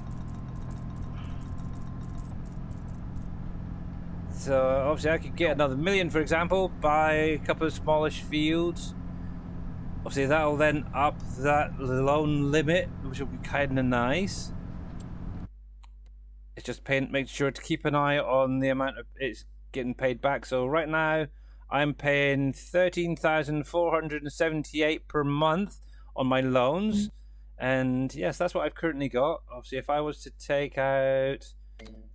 So obviously I could get another 1 million, for example, buy a couple of smallish fields. Obviously that'll then up that loan limit, which will be kind of nice. It's just make sure to keep an eye on the amount of it's getting paid back. So right now I'm paying 13,478 per month on my loans, and yes, that's what I've currently got. Obviously, if I was to take out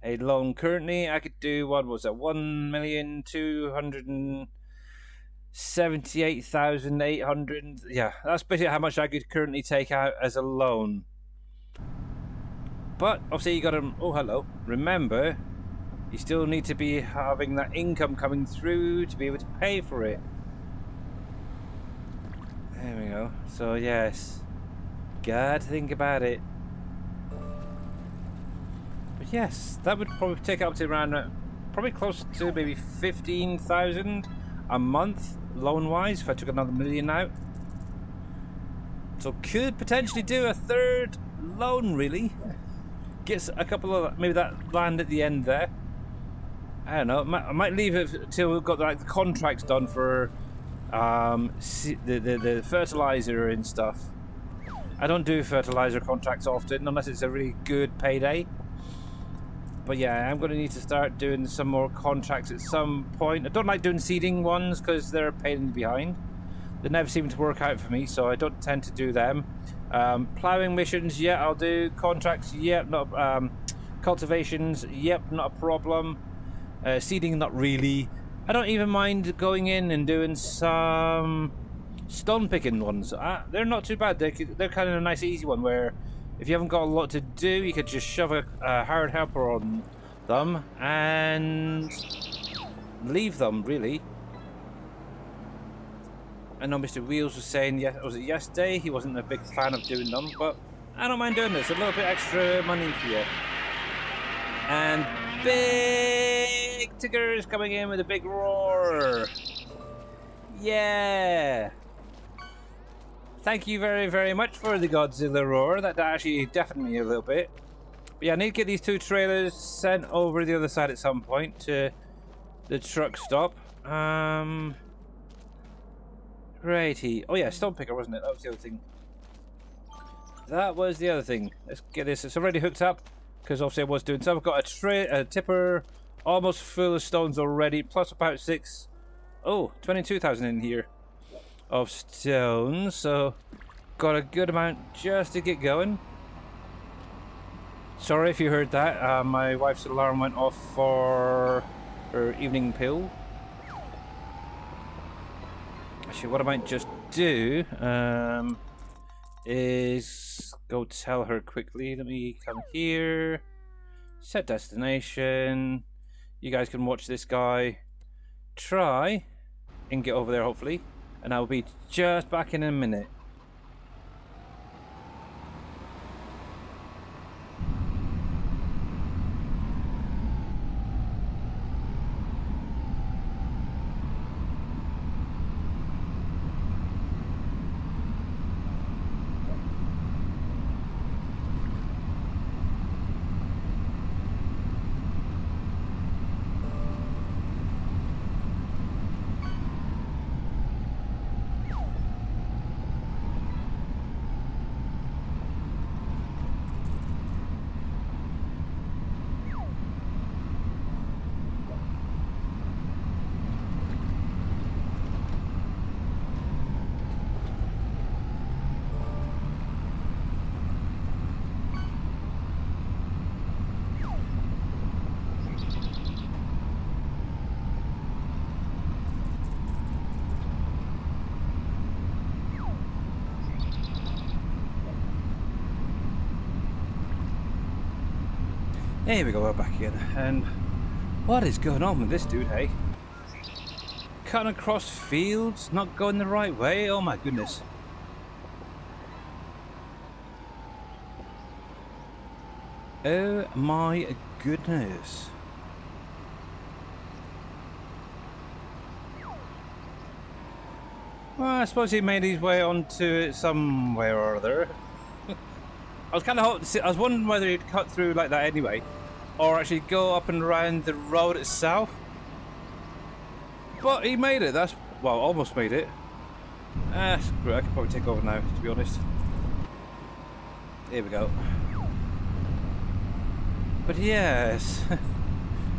a loan currently, I could do, what was that, 1,278,800. Yeah, that's basically how much I could currently take out as a loan. But obviously, you got to, oh hello, remember, you still need to be having that income coming through to be able to pay for it. There we go. So yes, gotta think about it. But yes, that would probably take up to around, probably close to maybe 15,000 a month loan-wise if I took another 1 million out. So could potentially do a third loan, really. Gets a couple of, maybe that land at the end there. I don't know. I might leave it until we've got like the contracts done for the fertilizer and stuff. I don't do fertilizer contracts often unless it's a really good payday. But yeah, I'm going to need to start doing some more contracts at some point. I don't like doing seeding ones because they're a pain in the behind. They never seem to work out for me, so I don't tend to do them. Ploughing missions, yeah, I'll do. Contracts, yep, not cultivations, yep, not a problem. Seeding, not really. I don't even mind going in and doing some stone picking ones. They're not too bad. They're kind of a nice easy one where if you haven't got a lot to do, you could just shove a hard helper on them and leave them, really. I know Mr. Wheels was saying, was it yesterday, he wasn't a big fan of doing them, but I don't mind doing this. A little bit extra money for you. And Big Tigger is coming in with a big roar. Yeah. Thank you very, very much for the Godzilla roar. That actually deafened me a little bit. But yeah, I need to get these 2 trailers sent over the other side at some point to the truck stop. Righty. Oh yeah, stone picker, wasn't it? That was the other thing. that was the other thing. Let's get this. It's already hooked up because obviously I was doing some. I've got a tipper almost full of stones already, plus about 22,000 in here of stones. So got a good amount just to get going. Sorry if you heard that. My wife's alarm went off for her evening pill. Actually, what I might just do is go tell her quickly. Let me come here, set destination. You guys can watch this guy try and get over there, hopefully, and I'll be just back in a minute. Here we go, we're back again. And what is going on with this dude, hey? Cutting across fields, not going the right way? Oh my goodness. Oh my goodness. Well, I suppose he made his way onto it somewhere or other. I was kind of hoping to see, I was wondering whether he'd cut through like that anyway, or actually go up and around the road itself. But he made it. That's, well, almost made it. Screw it. I could probably take over now, to be honest. Here we go. But yes,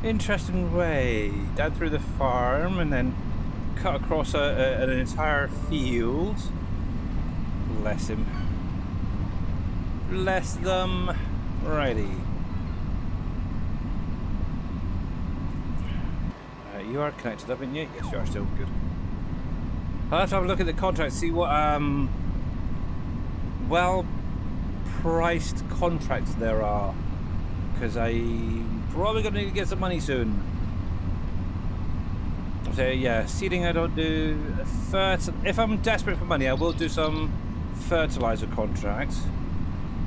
interesting way down through the farm and then cut across an entire field. Bless him. Bless them. Righty. You are connected up, aren't you? Yes, you are still good. I'll have to have a look at the contract, see what well-priced contracts there are, because I'm probably going to need to get some money soon. So yeah, seeding I don't do. If I'm desperate for money, I will do some fertilizer contracts.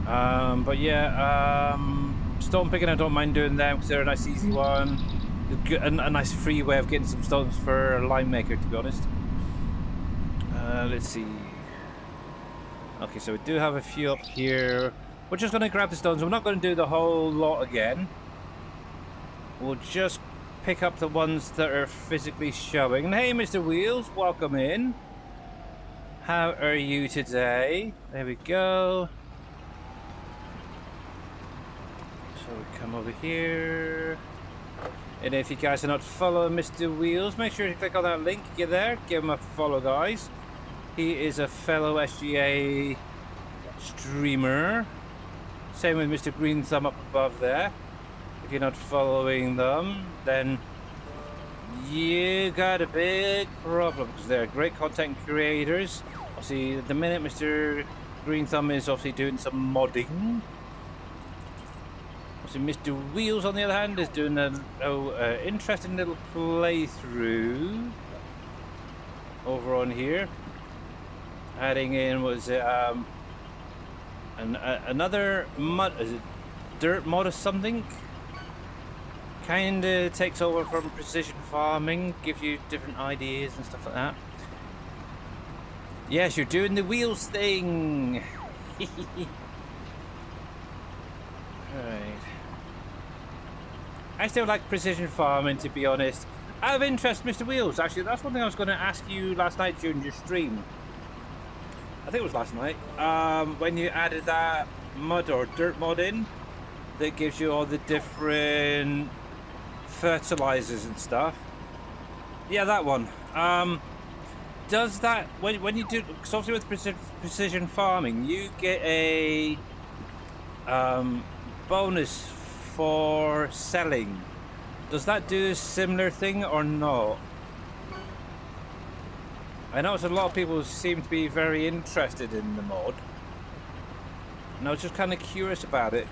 But yeah, stone picking I don't mind doing them because they're a nice easy one. A nice free way of getting some stones for a lime maker, to be honest. Let's see. Okay, so we do have a few up here. We're just going to grab the stones. We're not going to do the whole lot again. We'll just pick up the ones that are physically showing. And hey, Mr. Wheels, welcome in. How are you today? There we go. So we come over here. And if you guys are not following Mr. Wheels, make sure to click on that link. Get there, give him a follow, guys. He is a fellow SGA streamer. Same with Mr. Green Thumb up above there. If you're not following them, then you got a big problem because they're great content creators. Obviously, at the minute, Mr. Green Thumb is obviously doing some modding. Mr. Wheels, on the other hand, is doing an interesting little playthrough over on here. Adding in, was it another mud, is it dirt mod or something? Kinda takes over from precision farming, gives you different ideas and stuff like that. Yes, you're doing the wheels thing. Right. I still like precision farming, to be honest. Out of interest, Mr. Wheels, actually, that's one thing I was going to ask you last night during your stream. I think it was last night, when you added that mud or dirt mod in, that gives you all the different fertilizers and stuff. Yeah, that one. Does that, when you do, because obviously with precision farming, you get a bonus for selling. Does that do a similar thing or not? I noticed a lot of people seem to be very interested in the mod, and I was just kind of curious about it.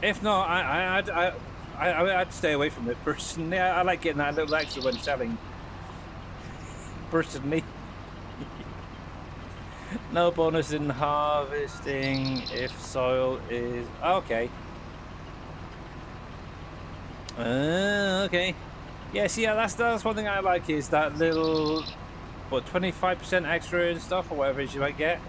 If not, I'd stay away from it personally. I like getting that little extra when selling. Personally. No bonus in harvesting if soil is okay. Okay. Yeah, see, that's one thing I like is that little, what, 25% extra and stuff or whatever it is you might get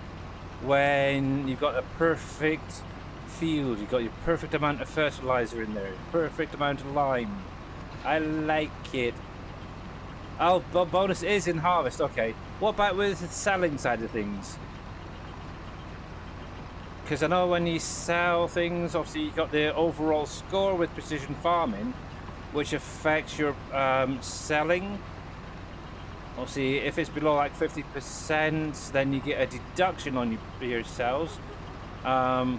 when you've got a perfect field. You've got your perfect amount of fertilizer in there, perfect amount of lime. I like it. Oh, but bonus is in harvest. Okay. What about with the selling side of things? Because I know when you sell things, obviously you got the overall score with precision farming, which affects your selling. Obviously, if it's below like 50%, then you get a deduction on your sales. Obviously,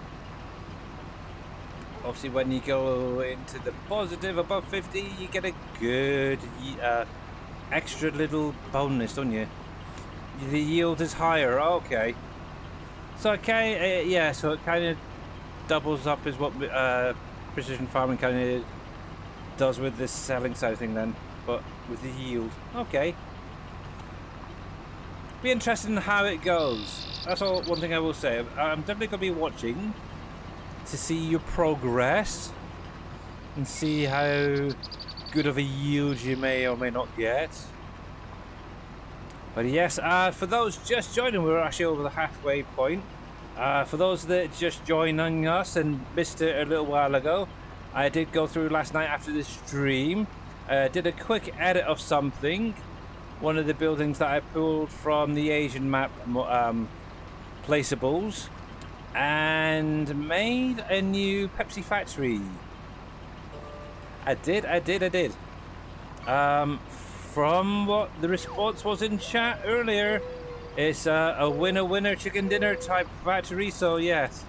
when you go into the positive above 50, you get a good extra little bonus, don't you? The yield is higher. Okay. So okay, yeah. So it kind of doubles up is what precision farming kind of does with this selling side of thing, then, but with the yield. Okay. Be interested in how it goes. That's all. One thing I will say. I'm definitely gonna be watching to see your progress and see how good of a yield you may or may not get. But yes, for those just joining, we're actually over the halfway point. For those that just joining us and missed it a little while ago, I did go through last night after the stream, did a quick edit of something, one of the buildings that I pulled from the Asian map placeables, and made a new Pepsi factory. I did. From what the response was in chat earlier, it's a winner chicken dinner type factory, so yes.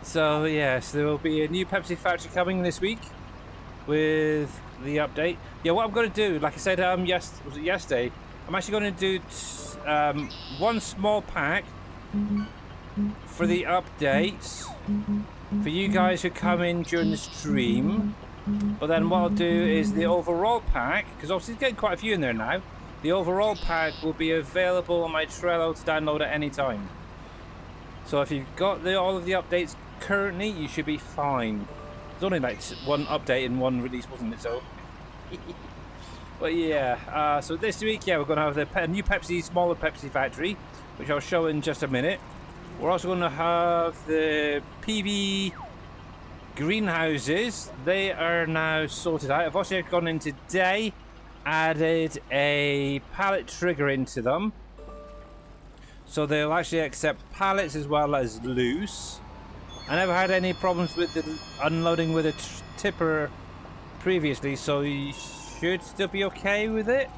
So yes, there will be a new Pepsi factory coming this week with the update. Yeah, what I'm going to do, like I said yesterday, I'm actually going to do one small pack for the updates for you guys who come in during the stream. But then what I'll do is the overall pack, because obviously there's getting quite a few in there now. The overall pack will be available on my Trello to download at any time. So if you've got all of the updates currently, you should be fine. There's only like one update in one release, wasn't it? So, but yeah. So this week, yeah, we're going to have the new smaller Pepsi factory, which I'll show in just a minute. We're also going to have the PV greenhouses. They are now sorted out. I've also gone in today, added a pallet trigger into them, so they'll actually accept pallets as well as loose. I never had any problems with the unloading with a tipper previously, so you should still be okay with it.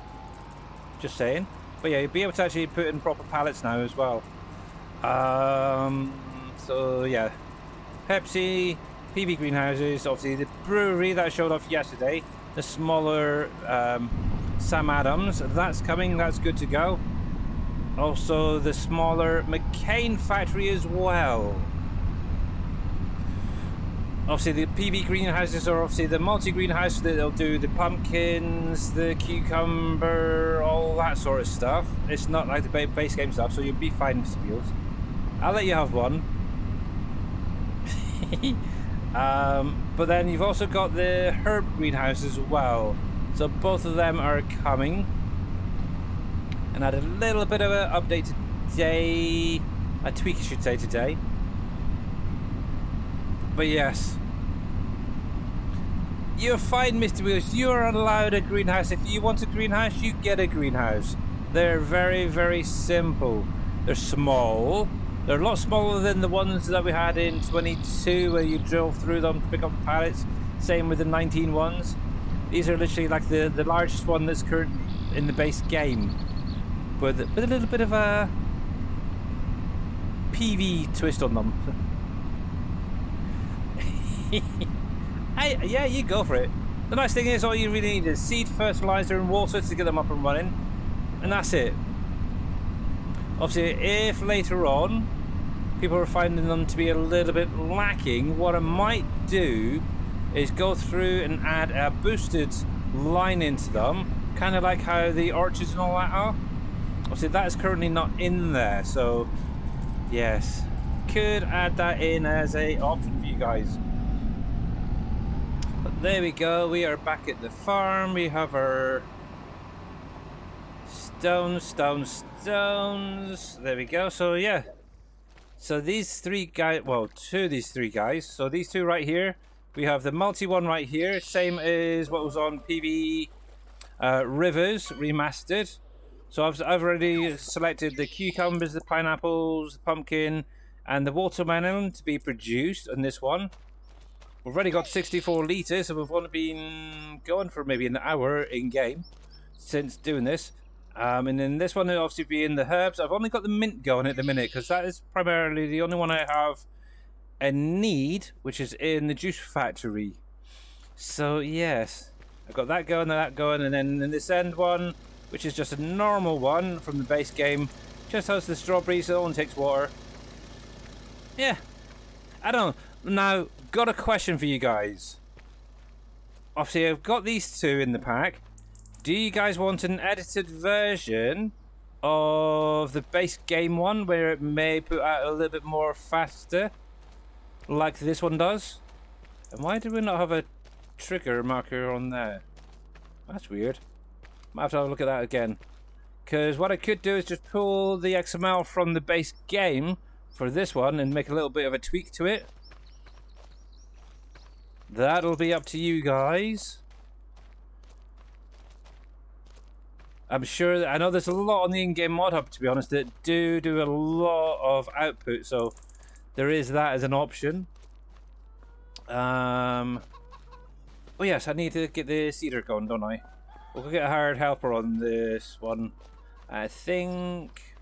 Just saying. But yeah, you'll be able to actually put in proper pallets now as well. So yeah, Pepsi, PV greenhouses, obviously the brewery that I showed off yesterday, the smaller Sam Adams, that's coming, that's good to go. Also the smaller McCain factory as well. Obviously the PV greenhouses are obviously the multi-greenhouse that they'll do the pumpkins, the cucumber, all that sort of stuff. It's not like the base game stuff, so you'll be fine with fields. I'll let you have one. But then you've also got the herb greenhouse as well. So both of them are coming. And I had a little bit of an update today. A tweak, I should say, today. But yes. You're fine, Mr. Wheels. You're allowed a greenhouse. If you want a greenhouse, you get a greenhouse. They're very, very simple. They're small. They're a lot smaller than the ones that we had in 22 where you drove through them to pick up the pallets. Same with the 19 ones. These are literally like the largest one that's current in the base game. With a little bit of a PV twist on them. Yeah, you go for it. The nice thing is all you really need is seed, fertilizer and water to get them up and running. And that's it. Obviously, if later on people are finding them to be a little bit lacking, what I might do is go through and add a boosted line into them, kind of like how the orchards and all that are. Obviously, that is currently not in there, so yes, could add that in as a option for you guys. But there we go. We are back at the farm. We have our stones. There we go. So yeah. So these three guys, well, two of these three guys. So these two right here. We have the multi one right here. Same as what was on PV Rivers Remastered. So I've already selected the cucumbers, the pineapples, the pumpkin, and the watermelon to be produced on this one. We've already got 64 litres, so we've only been going for maybe an hour in game since doing this. And then this one will obviously be in the herbs. I've only got the mint going at the minute because that is primarily the only one I have a need, which is in the juice factory. So yes, I've got that going, and then in this end one, which is just a normal one from the base game, just has the strawberries, so it only takes water. Yeah, I don't know. Now, got a question for you guys. Obviously, I've got these two in the pack. Do you guys want an edited version of the base game one, where it may put out a little bit more faster, like this one does? And why do we not have a trigger marker on there? That's weird. Might have to have a look at that again. Because what I could do is just pull the XML from the base game for this one and make a little bit of a tweak to it. That'll be up to you guys. I'm sure that I know there's a lot on the in-game mod hub, to be honest, that do a lot of output, so there is that as an option. Oh yes, I need to get the seeder going, don't I? We'll get a hired helper on this one. I think.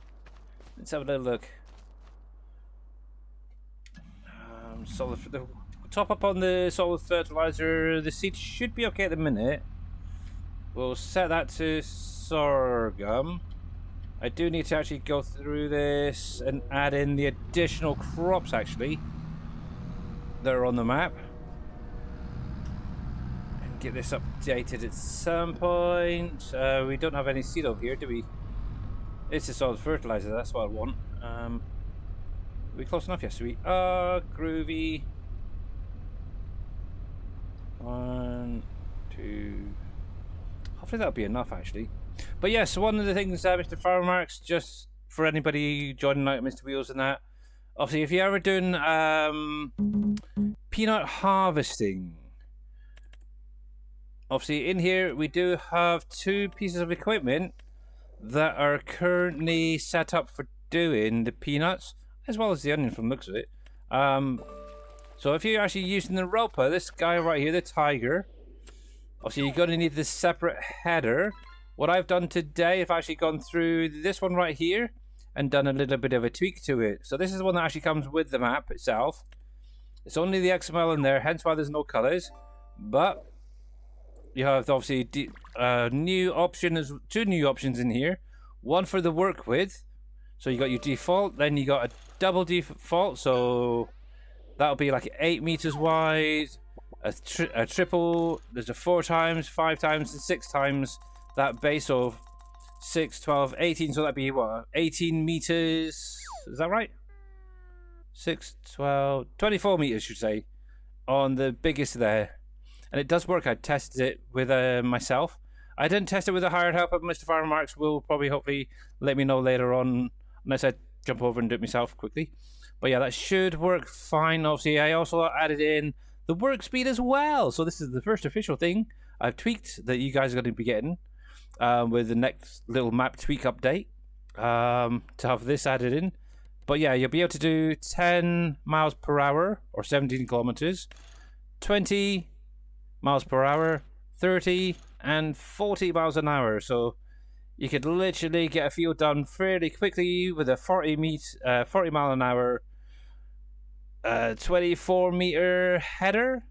Let's have a little look. Solid. The top up on the solid fertilizer. The seed should be okay at the minute. We'll set that to sorghum. I do need to actually go through this and add in the additional crops actually that are on the map. Get this updated at some point. We don't have any seed over here, do we? It's a solid fertilizer, that's what I want. Are we close enough? Yes, we are. Groovy. 1, 2. Hopefully that'll be enough actually. But yes, one of the things Mr. Farmarks, just for anybody joining out Mr. Wheels and that, obviously if you're ever doing peanut harvesting, obviously in here we do have 2 pieces of equipment that are currently set up for doing the peanuts as well as the onion from the looks of it. So if you're actually using the roper, this guy right here, the tiger, obviously you're going to need this separate header. What I've done today, I've actually gone through this one right here and done a little bit of a tweak to it. So this is the one that actually comes with the map itself. It's only the XML in there, hence why there's no colors. But you have obviously new option, 2 new options in here. One for the work with. So you got your default, then you got a double default. So that'll be like 8 meters wide, a triple. There's a 4 times, 5 times, and 6 times that base of 6, 12, 18. So that'd be what? 18 meters. Is that right? 6, 12, 24 meters, should say, on the biggest there. And it does work. I tested it with myself. I didn't test it with a hired helper. Mr. Farmarks will probably hopefully let me know later on, unless I jump over and do it myself quickly. But yeah, that should work fine. Obviously, I also added in the work speed as well. So this is the first official thing I've tweaked that you guys are going to be getting with the next little map tweak update to have this added in. But yeah, you'll be able to do 10 miles per hour or 17 kilometers, 20 miles per hour, 30 and 40 miles an hour. So you could literally get a field done fairly quickly with a 40 mile an hour 24 meter header.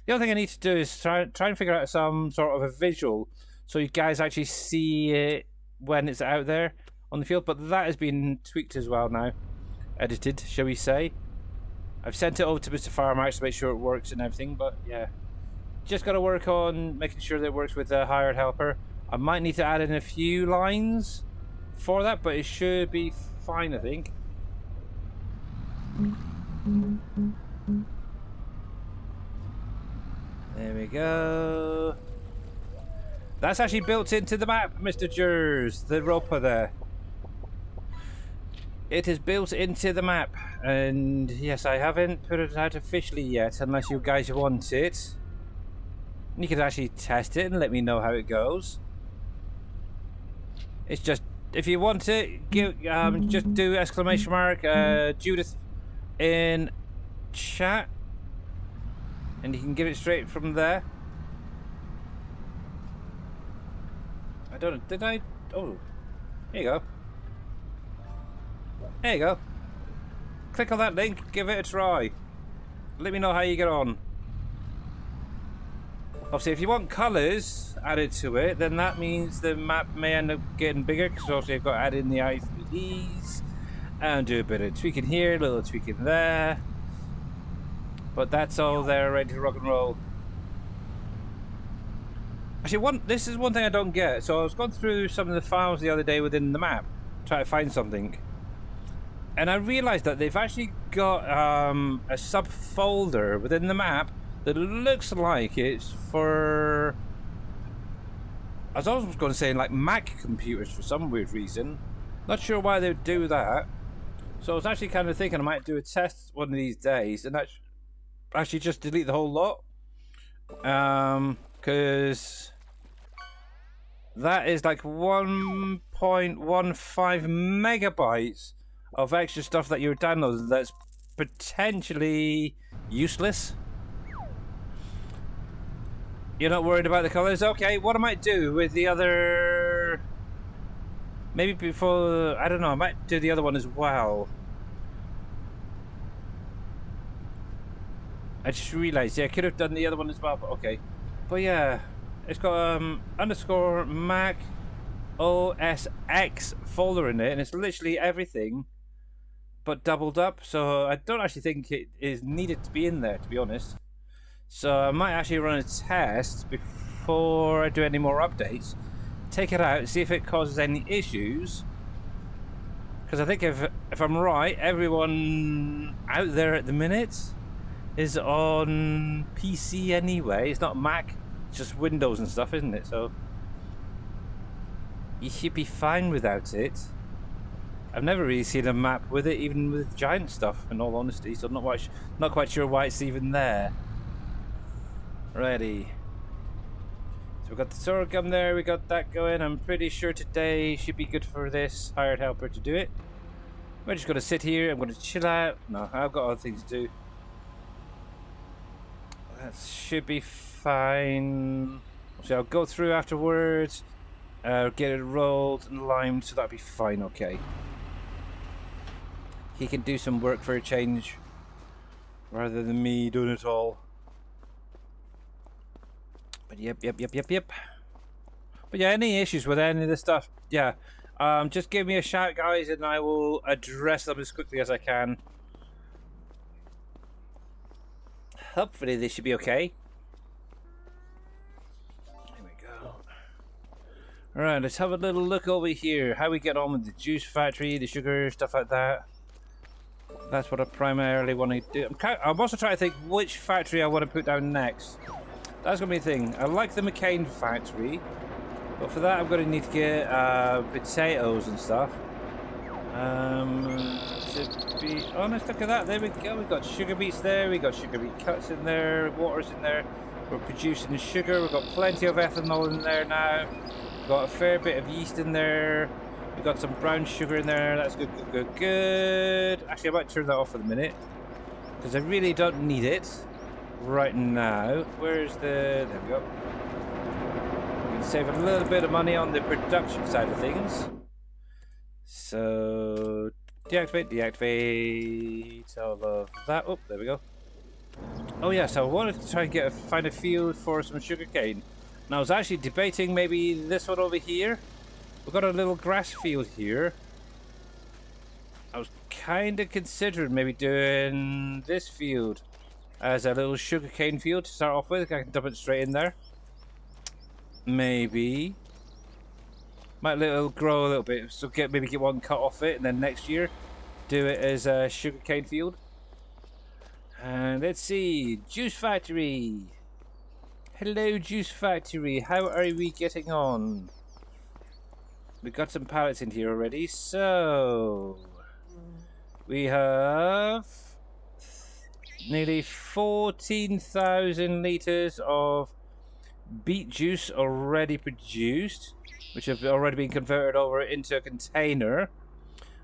The other thing I need to do is try and figure out some sort of a visual so you guys actually see it when it's out there on the field, but that has been tweaked as well now, edited, shall we say. I've sent it over to Mr. Farmax to make sure it works and everything, but yeah, just got to work on making sure that it works with the hired helper. I might need to add in a few lines for that, but it should be fine, I think. There we go. That's actually built into the map, Mr. Jers, the roper there. It is built into the map, and yes, I haven't put it out officially yet, unless you guys want it. You can actually test it and let me know how it goes. It's just, if you want it, just do exclamation mark Judith in chat, and you can give it straight from there. I don't know, did I? Oh, here you go. There you go. Click on that link, give it a try. Let me know how you get on. Obviously, if you want colours added to it, then that means the map may end up getting bigger, because obviously I've got to add in the i3ds and do a bit of tweaking here, a little tweaking there. But that's all there, ready to rock and roll. Actually, this is one thing I don't get. So I was going through some of the files the other day within the map, trying to find something. And I realised that they've actually got a subfolder within the map that looks like it's for... I was always going to say like Mac computers for some weird reason. Not sure why they would do that. So I was actually kind of thinking I might do a test one of these days and actually just delete the whole lot. Because that is like 1.15 megabytes of extra stuff that you're downloading that's potentially useless. You're not worried about the colors? Okay, what I might do with the other... Maybe before... I don't know, I might do the other one as well. I just realised, yeah, I could have done the other one as well, but okay. But yeah, it's got underscore Mac OS X folder in it, and it's literally everything but doubled up, so I don't actually think it is needed to be in there, to be honest. So I might actually run a test before I do any more updates, take it out, see if it causes any issues, because I think if I'm right, everyone out there at the minute is on PC anyway. It's not Mac, it's just Windows and stuff, isn't it? So you should be fine without it. I've never really seen a map with it, even with giant stuff, in all honesty, so I'm not quite sure why it's even there. Ready. So we've got the sorghum there, we got that going. I'm pretty sure today should be good for this hired helper to do it. We're just going to sit here, I'm going to chill out. No, I've got other things to do. That should be fine. So I'll go through afterwards, get it rolled and limed, so that'll be fine, okay. He can do some work for a change, rather than me doing it all. But yep. But yeah, any issues with any of this stuff, yeah, just give me a shout, guys, and I will address them as quickly as I can. Hopefully this should be okay. Here we go. Alright, let's have a little look over here. How we get on with the juice factory, the sugar, stuff like that. That's what I primarily want to do. I'm also trying to think which factory I want to put down next. That's going to be the thing. I like the McCain factory, but for that I'm going to need to get potatoes and stuff. To be honest, look at that. There we go. We've got sugar beets there. We've got sugar beet cuts in there. Water's in there. We're producing sugar. We've got plenty of ethanol in there now. We've got a fair bit of yeast in there. We've got some brown sugar in there. That's good, good, good, good. Actually, I might turn that off for the minute, because I really don't need it right now. Where's the... There we go. We can save a little bit of money on the production side of things. So... deactivate all of that. Oh, there we go. Oh yeah, so I wanted to try and find a field for some sugarcane. And I was actually debating maybe this one over here. We've got a little grass field here. I was kind of considering maybe doing this field as a little sugarcane field to start off with. I can dump it straight in there. Maybe. Might grow a little bit, so maybe get one cut off it, and then next year do it as a sugarcane field. And let's see, Juice Factory. Hello, Juice Factory. How are we getting on? We've got some pallets in here already, so we have nearly 14,000 litres of beet juice already produced, which have already been converted over into a container.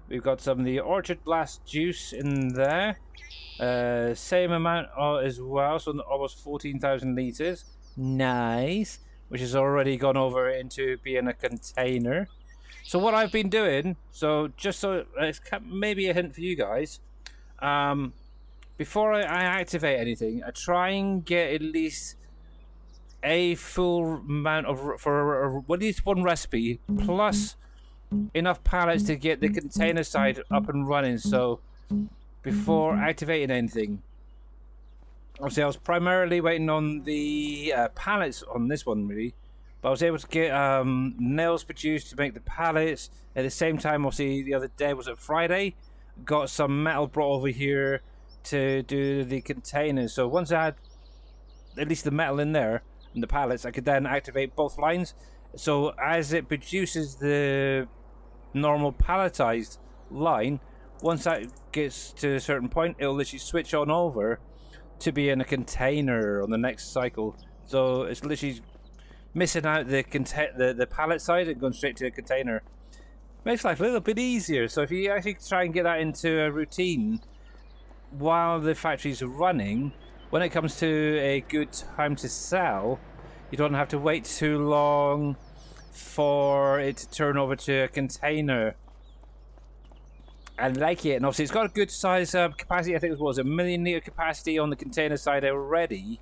We've got some of the Orchard Blast juice in there. Same amount as well, so almost 14,000 litres. Nice. Which has already gone over into being a container. So what I've been doing, so just so it's maybe a hint for you guys, before I activate anything, I try and get at least a full amount of, for at least one recipe, plus enough pallets to get the container side up and running. So before activating anything, obviously I was primarily waiting on the pallets on this one really, but I was able to get nails produced to make the pallets. At the same time, obviously the other day, was it Friday, got some metal brought over here to do the containers. So once I had at least the metal in there and the pallets, I could then activate both lines. So as it produces the normal palletized line, once that gets to a certain point, it'll literally switch on over to be in a container on the next cycle. So it's literally missing out the pallet side and going straight to a container. Makes life a little bit easier. So if you actually try and get that into a routine while the factory's running, when it comes to a good time to sell, you don't have to wait too long for it to turn over to a container. I like it, and obviously it's got a good size capacity. I think it was a 1 million litre capacity on the container side already,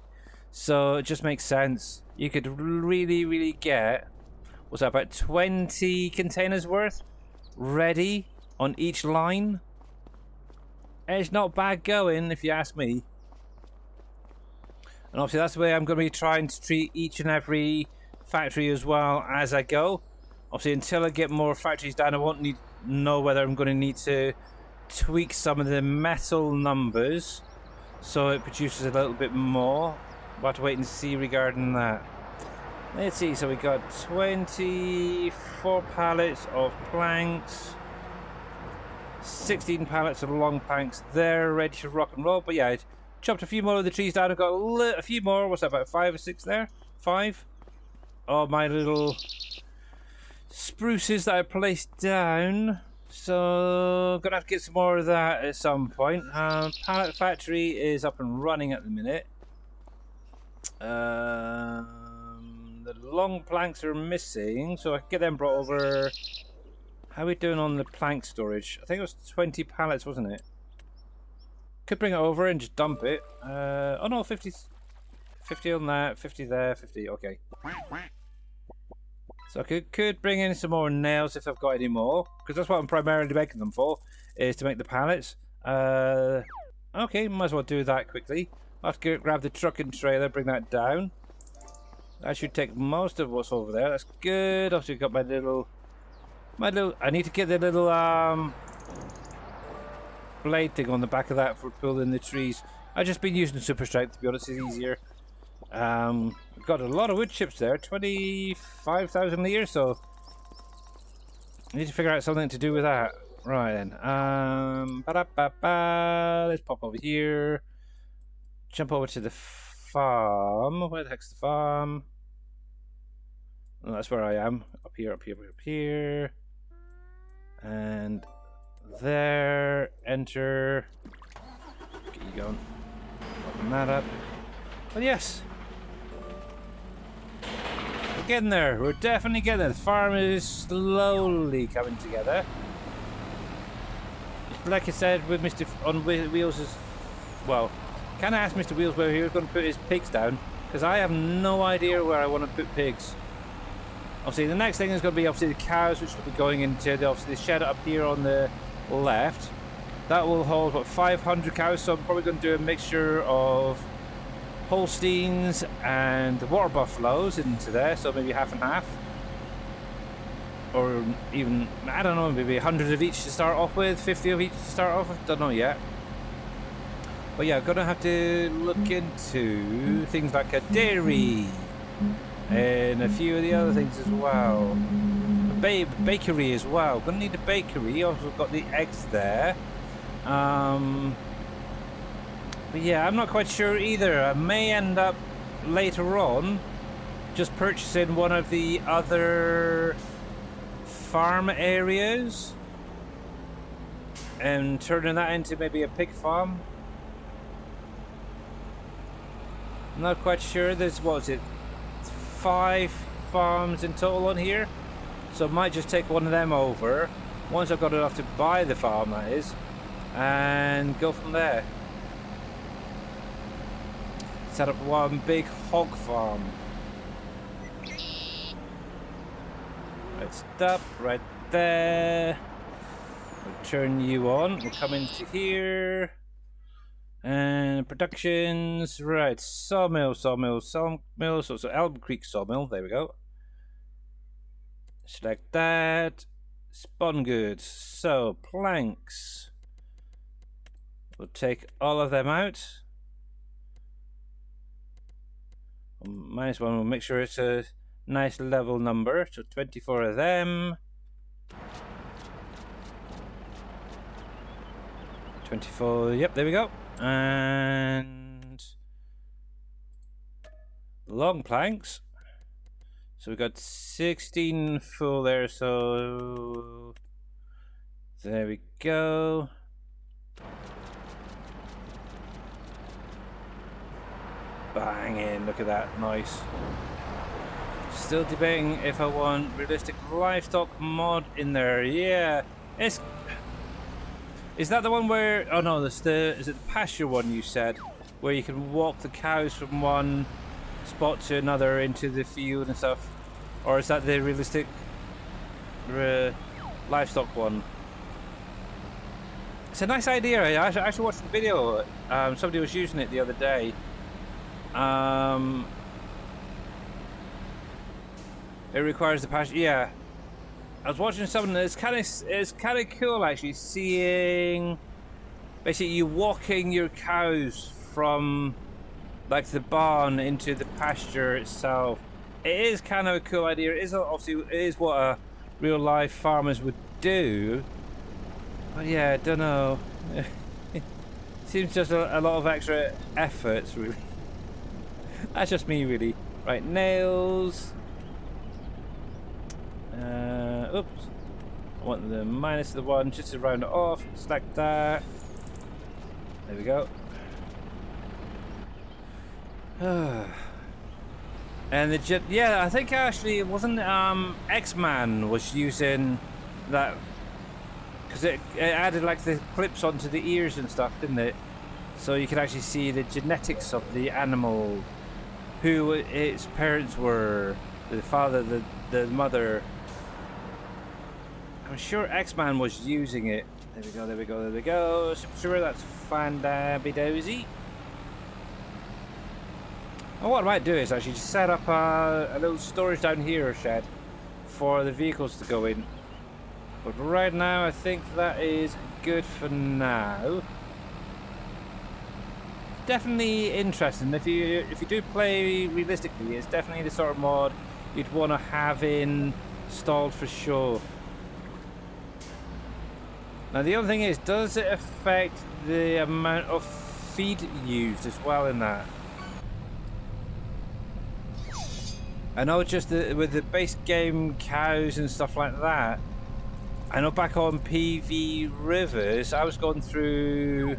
so it just makes sense. You could really get, what's that, about 20 containers worth ready on each line. And it's not bad going, if you ask me. And obviously that's the way I'm going to be trying to treat each and every factory as well as I go. Obviously until I get more factories down, I won't know whether I'm going to need to tweak some of the metal numbers so it produces a little bit more. We'll have to wait and see regarding that. Let's see, so we got 24 pallets of planks, 16 pallets of long planks. They're ready to rock and roll. But yeah, I chopped a few more of the trees down. I've got a few more. What's that, about 5 or 6 there? 5? Oh, my little spruces that I placed down. So gonna have to get some more of that at some point. Pallet factory is up and running at the minute. The long planks are missing, so I can get them brought over. How are we doing on the plank storage? I think it was 20 pallets, wasn't it? Could bring it over and just dump it. Oh no, 50 on that, 50 there, 50, okay. So I could bring in some more nails if I've got any more, because that's what I'm primarily making them for, is to make the pallets. Okay, might as well do that quickly. I'll have to grab the truck and trailer, bring that down. That should take most of what's over there. That's good. Obviously got my little, I need to get the little blade thing on the back of that for pulling the trees. I've just been using Super Strike, to be honest, it's easier. We've got a lot of wood chips there, 25,000 litres, so I need to figure out something to do with that. Right then. Let's pop over here. Jump over to the farm. Where the heck's the farm? Oh, that's where I am. Up here, up here, up here. And there. Enter. Get you going. Open that up. But yes. We're getting there. We're definitely getting there. The farm is slowly coming together. Like I said, with Mr. on Wheels is, well, can I ask Mr. Wheels where he was going to put his pigs down? Because I have no idea where I want to put pigs. Obviously, the next thing is going to be obviously the cows, which will be going into obviously the shed up here on the left. That will hold what 500 cows. So I'm probably going to do a mixture of Holsteins and water buffaloes into there. So maybe half and half. Or even, I don't know, maybe 100 of each to start off with, 50 of each to start off with, don't know yet. But yeah, gonna have to look into things like a dairy and a few of the other things as well. A bakery as well. Gonna need a bakery. Also got the eggs there. But yeah, I'm not quite sure either. I may end up later on just purchasing one of the other farm areas and turning that into maybe a pig farm. I'm not quite sure. There's, what is it, 5 farms in total on here, so I might just take one of them over once I've got enough to buy the farm, that is, and go from there. Set up one big hog farm. Right, stop right there. We'll turn you on. We'll come into here. And productions. Right, sawmill. So Elm Creek sawmill. There we go. Select that. Spawn goods. So, planks. We'll take all of them out. Minus one. We'll make sure it's a nice level number, so 24 of them. 24, yep, there we go. And long planks. So we've got 16 full there, so there we go. Bang in, look at that, nice. Still debating if I want realistic livestock mod in there. Yeah, is that the one where? Oh no, is it the pasture one you said, where you can walk the cows from one spot to another into the field and stuff, or is that the realistic livestock one? It's a nice idea. I actually watched the video. Somebody was using it the other day. It requires the pasture. Yeah, I was watching something that's it's kind of cool actually, seeing basically you walking your cows from like the barn into the pasture itself. It is kind of a cool idea. It is obviously what a real life farmers would do. But yeah, I don't know. Seems just a lot of extra efforts, really. That's just me, really. Right, nails. Oops. I want the minus the one just to round it off. Select that. There we go. And the yeah, I think actually it wasn't X-Man was using that because it added like the clips onto the ears and stuff, didn't it? So you could actually see the genetics of the animal, who its parents were, the father, the mother. I'm sure X-Man was using it. There we go, there we go, there we go. So I'm sure that's fan-dabby-dozy. And what I might do is actually just set up a little storage down here, shed, for the vehicles to go in. But right now, I think that is good for now. Definitely interesting. If you do play realistically, it's definitely the sort of mod you'd want to have installed for sure. Now the other thing is, does it affect the amount of feed used as well in that? I know just with the base game cows and stuff like that, I know back on PV Rivers, I was going through,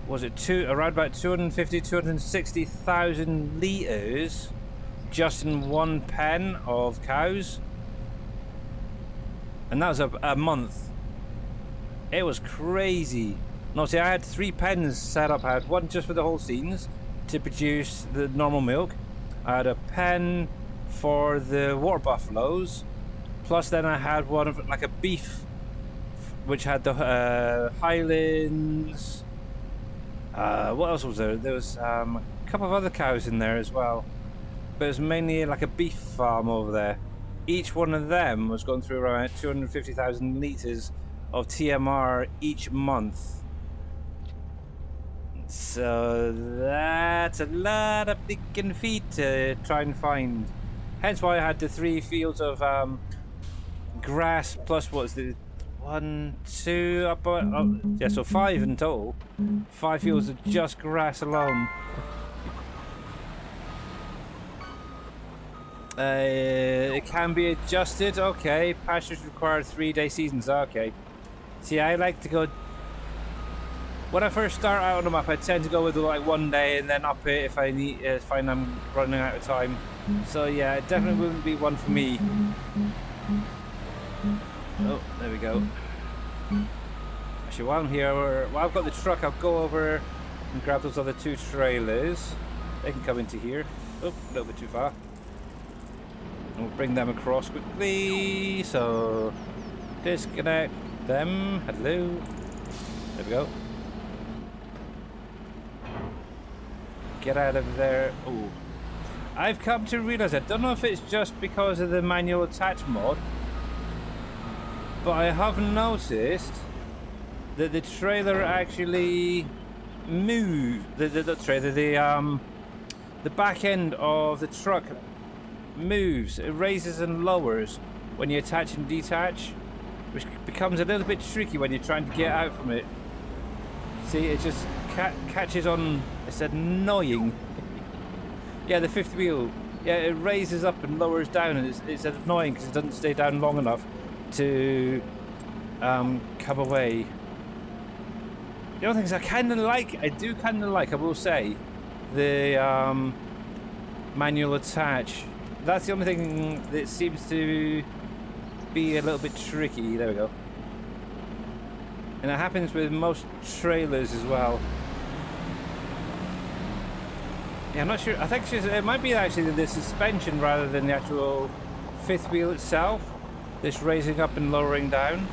was it around about 250, 260,000 litres just in one pen of cows. And that was a month. It was crazy. No, see, I had 3 pens set up. I had one just for the Holsteins to produce the normal milk. I had a pen for the water buffaloes. Plus then I had one of like a beef, which had the Highlands. What else was there? There was a couple of other cows in there as well. But it was mainly like a beef farm over there. Each one of them was going through around 250,000 litres of TMR each month. So that's a lot of freaking feed to try and find. Hence why I had the 3 fields of grass plus what's the 1, 2 up, yeah, so 5 in total. 5 fields of just grass alone. It can be adjusted. Okay, pastures require 3-day seasons. Okay. See, I like to go. When I first start out on the map, I tend to go with like 1 day and then up it if I find I'm running out of time. So yeah, it definitely wouldn't be one for me. Oh, there we go. Actually, while I'm here, while I've got the truck, I'll go over and grab those other 2 trailers. They can come into here. Oh, a little bit too far. And we'll bring them across quickly. So disconnect them. Hello. There we go. Get out of there. Oh, I've come to realize, I don't know if it's just because of the manual attach mod, but I have noticed that the trailer actually moves. The trailer, the back end of the truck moves. It raises and lowers when you attach and detach, which becomes a little bit tricky when you're trying to get out from it. See, it just catches on. It's annoying. Yeah, the 5th wheel. Yeah, it raises up and lowers down, and it's annoying because it doesn't stay down long enough to come away. The other things I do kind of like, I will say, the manual attach. That's the only thing that seems to be a little bit tricky. There we go. And it happens with most trailers as well. Yeah, I'm not sure. I think it might be actually the suspension rather than the actual 5th wheel itself. This raising up and lowering down.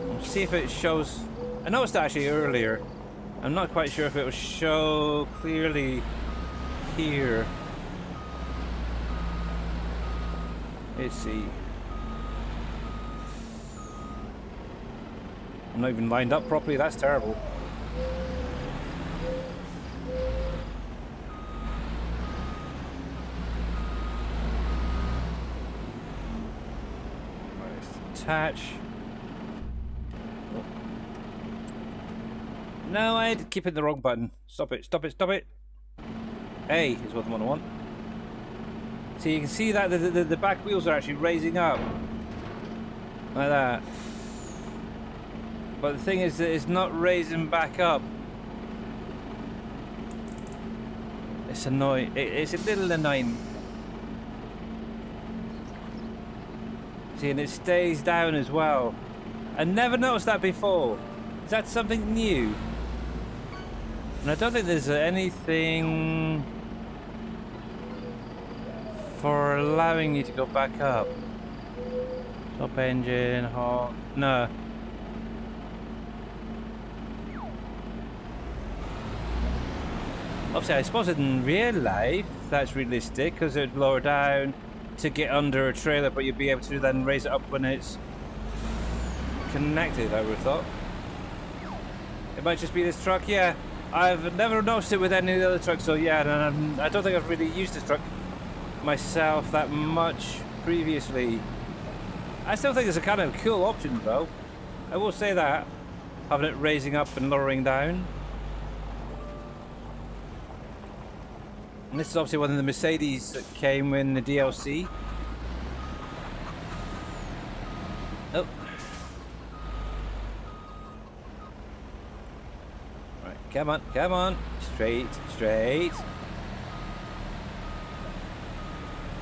Let's see if it shows. I noticed that actually earlier. I'm not quite sure if it will show clearly here. Let's see. I'm not even lined up properly, that's terrible. Attach. Oh. No, I keep hitting the wrong button. Stop it, stop it, stop it. A is what I want. So you can see that the back wheels are actually raising up. Like that. But the thing is that it's not raising back up. It's annoying. It's a little annoying. See, and it stays down as well. I never noticed that before. Is that something new? And I don't think there's anything for allowing you to go back up. Stop engine, halt. No. Obviously, I suppose in real life that's realistic because it would lower down to get under a trailer, but you'd be able to then raise it up when it's connected, I would have thought. It might just be this truck, yeah. I've never noticed it with any of the other trucks, so yeah, and I don't think I've really used this truck myself that much previously. I still think it's a kind of cool option though. I will say that. Having it raising up and lowering down. And this is obviously one of the Mercedes that came in the DLC. Oh. Right, come on, come on. Straight, straight.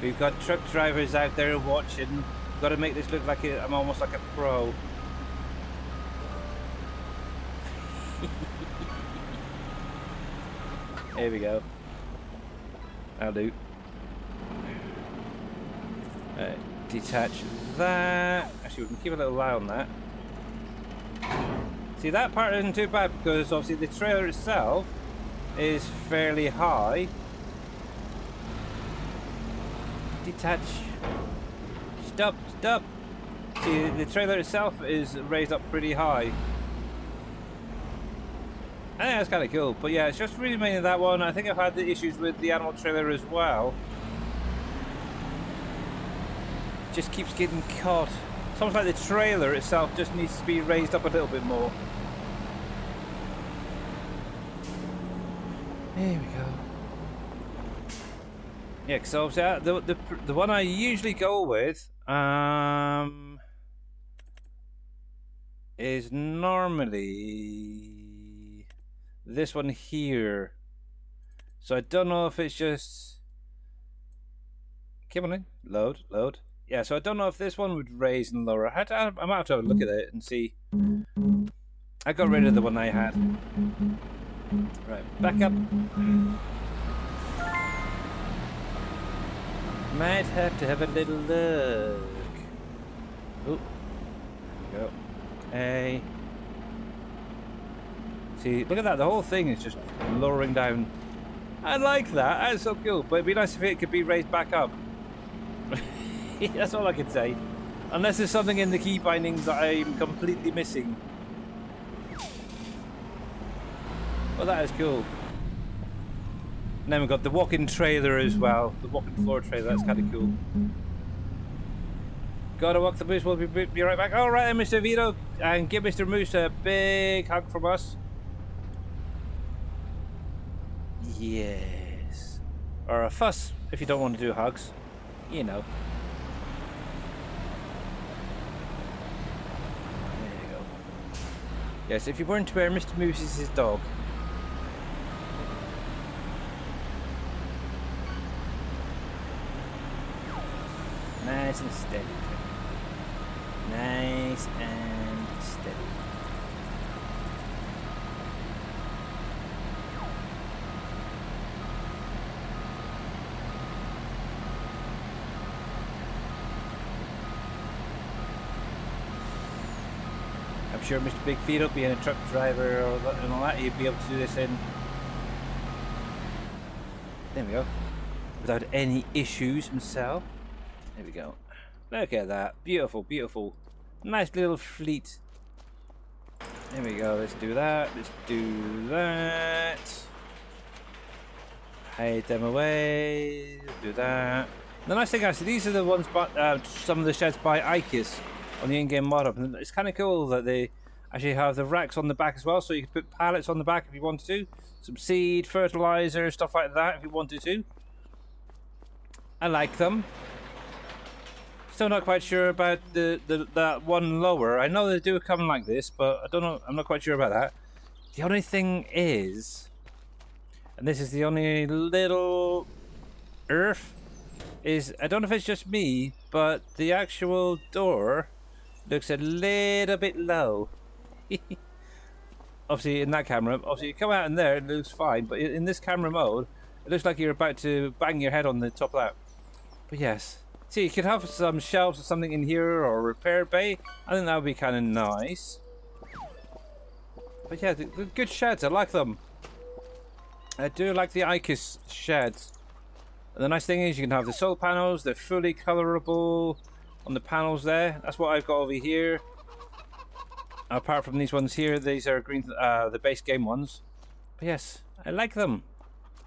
We've got truck drivers out there watching. We've got to make this look like I'm almost like a pro. Here we go. That'll do. Detach that. Actually, we can keep a little eye on that. See, that part isn't too bad because obviously the trailer itself is fairly high. Detach. Stop, stop. See, the trailer itself is raised up pretty high. I think that's kind of cool, but yeah, it's just really mainly that one. I think I've had the issues with the animal trailer as well. Just keeps getting caught. It's almost like the trailer itself just needs to be raised up a little bit more. There we go. Yeah, because obviously the one I usually go with is normally this one here. So I don't know if it's just... Come on in. Load, load. Yeah, so I don't know if this one would raise and lower. I might have to have a look at it and see. I got rid of the one I had. Right, back up. Might have to have a little look. Oh, there we go. Hey. See, look at that. The whole thing is just lowering down. I like that. That's so cool. But it'd be nice if it could be raised back up. That's all I can say. Unless there's something in the key bindings that I'm completely missing. Well, that is cool. And then we've got the walk-in trailer as well. The walk-in floor trailer. That's kind of cool. Gotta walk the moose. We'll be right back. All right, then, Mr. Vito. And give Mr. Moose a big hug from us. Yes. Or a fuss, if you don't want to do hugs. You know. There you go. Yes, if you weren't aware, Mr. Moose is his dog. Nice and steady. Nice and steady. I'm sure Mr. Big Feet up being a truck driver or and all that, he'd be able to do this in. There we go. Without any issues himself. There we go. Look at that. Beautiful, beautiful. Nice little fleet. There we go. Let's do that. Let's do that. Hide them away. Do that. The nice thing, actually, these are the ones, some of the sheds by Ikis on the in-game mod up. And it's kind of cool that they actually have the racks on the back as well, so you can put pallets on the back if you wanted to. Some seed, fertilizer, stuff like that if you wanted to. I like them. Still not quite sure about that one lower. I know they do come like this, but I don't know. I'm not quite sure about that. The only thing is, and this is the only little earth, is I don't know if it's just me, but the actual door looks a little bit low. Obviously, in that camera, obviously you come out in there, it looks fine, but in this camera mode, it looks like you're about to bang your head on the top of that. But yes. See, you could have some shelves or something in here, or a repair bay. I think that would be kind of nice. But yeah, they're good sheds. I like them. I do like the Ikis sheds. And the nice thing is you can have the solar panels. They're fully colorable on the panels there. That's what I've got over here. Apart from these ones here, these are green, the base game ones. But yes, I like them.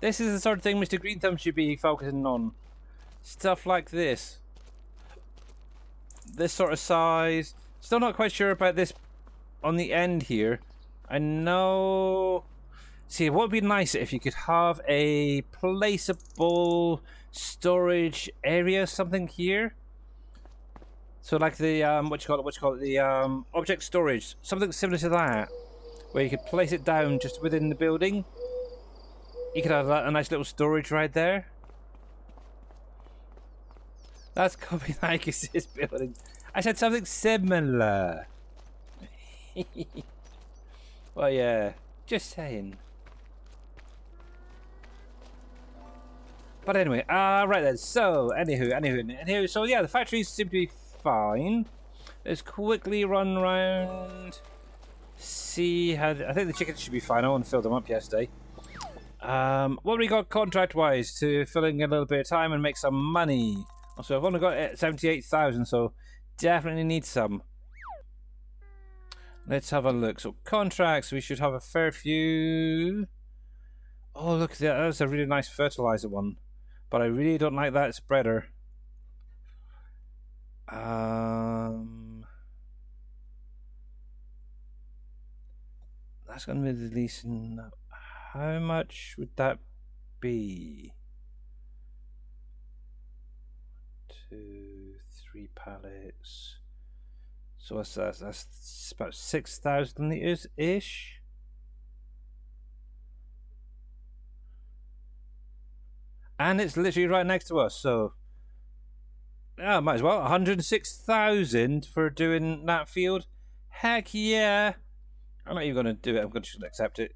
This is the sort of thing Mr. Green Thumb should be focusing on. Stuff like this. this sort of size. Still not quite sure about this on the end here. I know... See, what would be nice if you could have a placeable storage area, something here. So like the, what you call it, the object storage, something similar to that, where you could place it down just within the building. You could have a nice little storage right there. That's copy like it's this building. I said something similar. Well, yeah, just saying. But anyway, right then. So, anywho. So yeah, the factories seem to be fine. Let's quickly run around. See how. I think the chickens should be fine. I want to fill them up yesterday. What we got contract-wise to fill in a little bit of time and make some money. Also, I've only got 78,000, so definitely need some. Let's have a look. So contracts, we should have a fair few. Oh, look, that's a really nice fertilizer one. But I really don't like that spreader. That's going to be the least. How much would that be? 2, 3 pallets. So what's that? That's about 6,000 liters ish. And it's literally right next to us, so yeah, might as well. 106,000 for doing that field. Heck yeah! I'm not even going to do it. I'm going to accept it,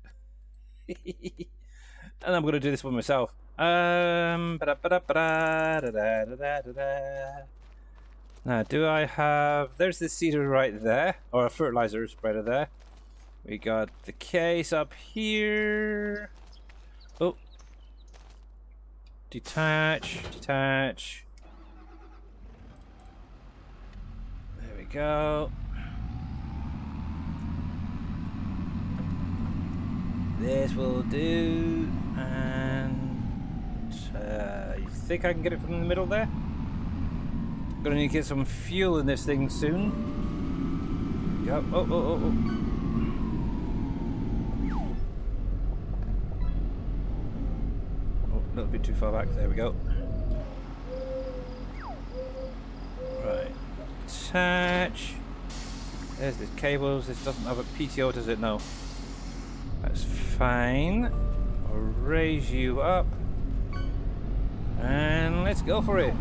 and I'm going to do this one myself. Now, do I have... There's the seeder right there, or a fertilizer spreader there. We got the case up here. Oh. Detach. There we go. This will do. And you think I can get it from the middle there? Gonna need to get some fuel in this thing soon. Yep. Oh. A little bit too far back. There we go. Right. Attach. There's the cables. This doesn't have a PTO, does it? No. That's fine. I'll raise you up. And let's go for it.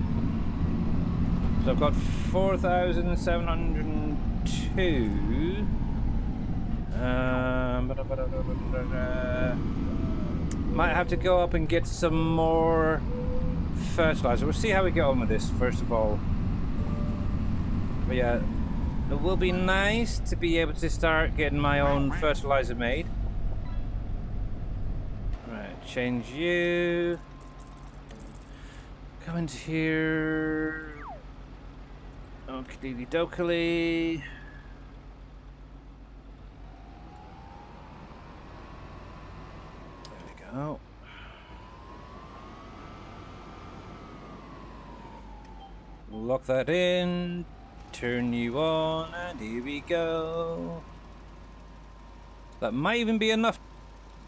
So I've got 4,702. Might have to go up and get some more fertilizer. We'll see how we get on with this first of all. But yeah, it will be nice to be able to start getting my own fertilizer made. Right, change you. Come into here. Okie dokie. There we go. Lock that in. Turn you on, and here we go. That might even be enough,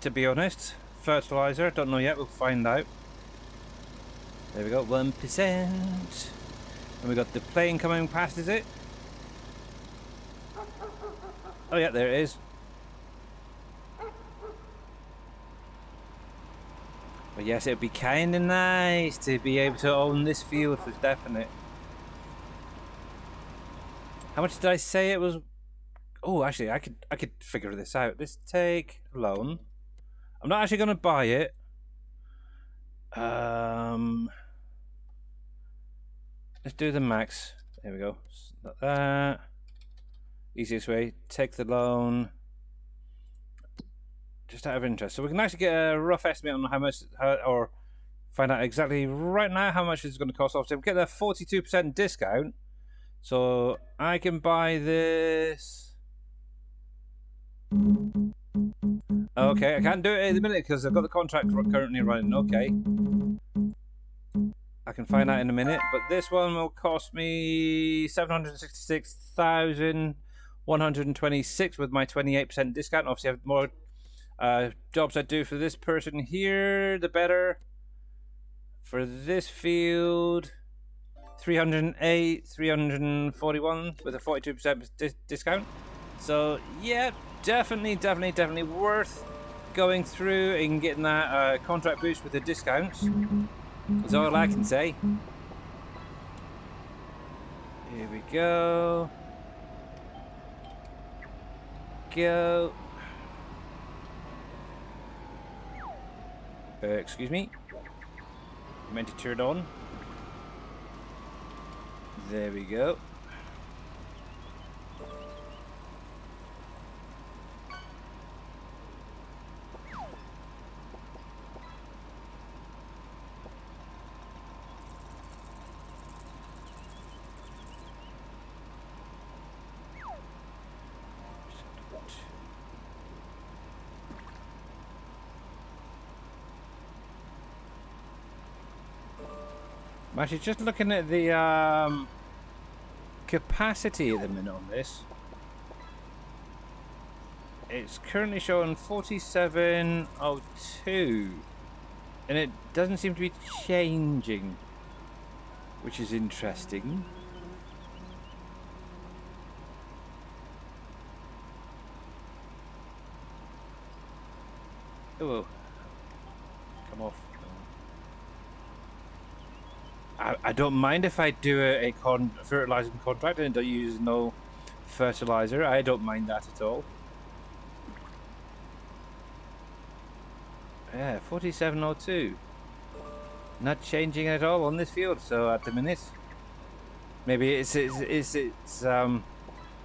to be honest. Fertilizer, don't know yet, we'll find out. There we go, 1%. And we got the plane coming past, is it? Oh yeah, there it is. But yes, it'd be kinda nice to be able to own this field for definite. How much did I say it was? Oh, actually, I could figure this out. Let's take a loan. I'm not actually going to buy it. Let's do the max. There we go. Like that. Easiest way. Take the loan. Just out of interest. So we can actually get a rough estimate on how much, or find out exactly right now how much it's going to cost. Obviously, we get that 42% discount. So I can buy this. Okay, I can't do it at the minute because I've got the contract currently running. Okay. I can find out in a minute. But this one will cost me 766,126 with my 28% discount. Obviously, I have more jobs I do for this person here, the better. For this field, 308, 341 with a 42% discount. So yeah, definitely worth going through and getting that contract boost with the discounts. That's all I can say. Here we go. Go. Excuse me. I meant to turn on. There we go. I'm actually just looking at the capacity at the minute on this. It's currently showing 4702, and it doesn't seem to be changing, which is interesting. Oh, come off. I don't mind if I do a fertilizing contract and don't use no fertilizer. I don't mind that at all. Yeah, 4702. Not changing at all on this field. So at the minute, maybe it's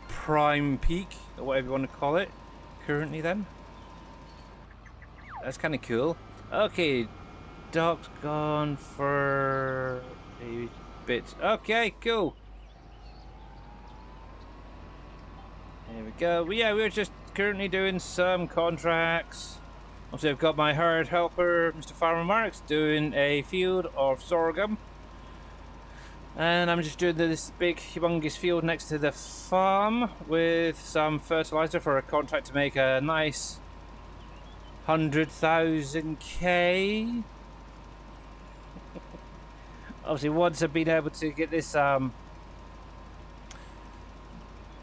prime peak or whatever you want to call it. Currently, then. That's kind of cool. Okay, Doc's gone for a bit. Okay, cool. There we go. Well, yeah, we're just currently doing some contracts. Obviously, I've got my hired helper, Mr. Farmer Marks, doing a field of sorghum. And I'm just doing this big, humongous field next to the farm with some fertilizer for a contract to make a nice 100,000k. Obviously, once I've been able to get this done,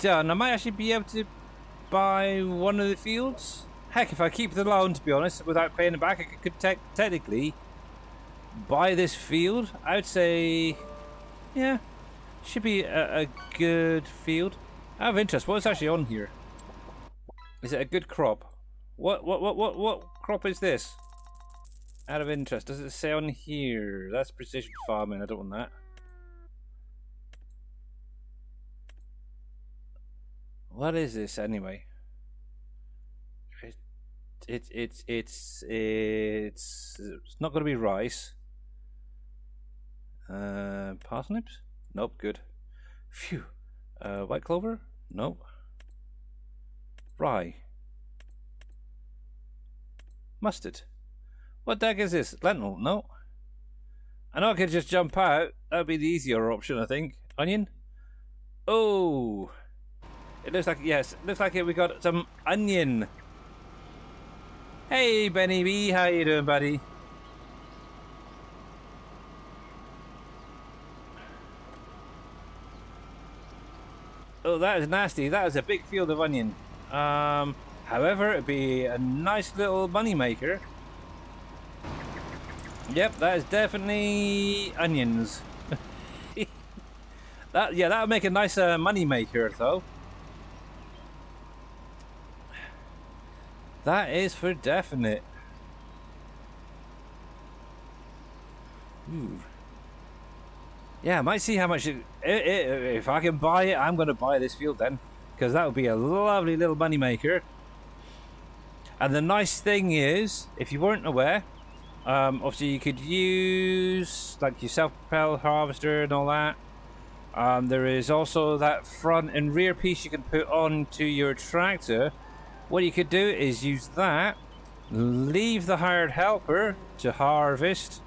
I might actually be able to buy one of the fields. Heck, if I keep the loan, to be honest, without paying it back, I could technically buy this field. I would say, yeah, should be a good field. Out of interest, what's actually on here? Is it a good crop? What crop is this? Out of interest, does it say on here? That's precision farming. I don't want that. What is this anyway? It's not going to be rice. Parsnips? Nope. Good. Phew. White clover? Nope. Rye. Mustard. What the heck is this? Lentil? No. I know I could just jump out. That'd be the easier option, I think. Onion? Oh. It looks like, yes, it looks like we got some onion. Hey, Benny B, how you doing, buddy? Oh, that is nasty. That is a big field of onion. However, it'd be a nice little money maker. Yep, that is definitely onions. That would make a nice money maker, though. That is for definite. Ooh. Yeah, I might see how much if I can buy it, I'm going to buy this field then, because that would be a lovely little money maker. And the nice thing is, if you weren't aware, obviously you could use like your self-propelled harvester and all that. There is also that front and rear piece you can put onto your tractor. What you could do is use that, leave the hired helper to harvest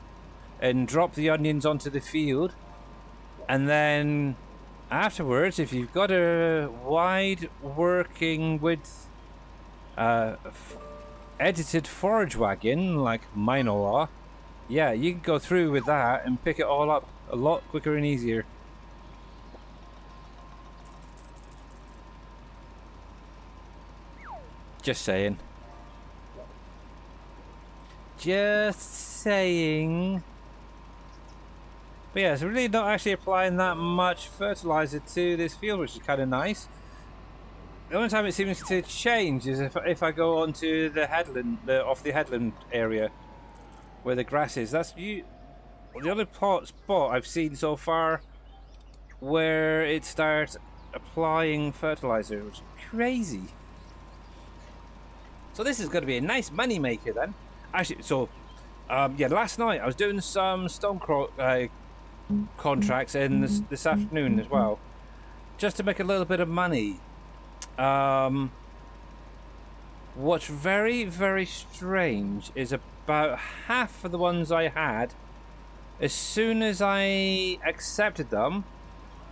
and drop the onions onto the field. And then afterwards, if you've got a wide working width edited forage wagon like mine all are, yeah, you can go through with that and pick it all up a lot quicker and easier. Just saying. Just saying. But yeah, it's really not actually applying that much fertilizer to this field, which is kind of nice. The only time it seems to change is if I go onto the headland, off the headland area where the grass is. That's the only spot I've seen so far where it starts applying fertilizer, which is crazy. So this is going to be a nice money maker then. Actually, so yeah, last night I was doing some stone contracts in this afternoon as well, just to make a little bit of money. What's very, very strange is about half of the ones I had, as soon as I accepted them,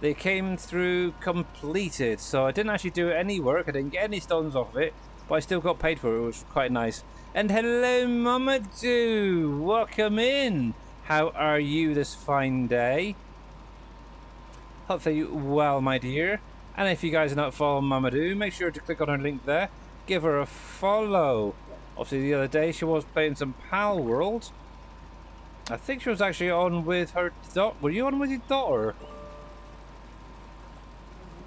they came through completed. So I didn't actually do any work, I didn't get any stones off it, but I still got paid for it, which was quite nice. And hello, Mamadou! Welcome in! How are you this fine day? Hopefully well, my dear. And if you guys are not following Mamadou, make sure to click on her link there. Give her a follow. Obviously, the other day she was playing some Pal World. I think she was actually on with her daughter. Were you on with your daughter?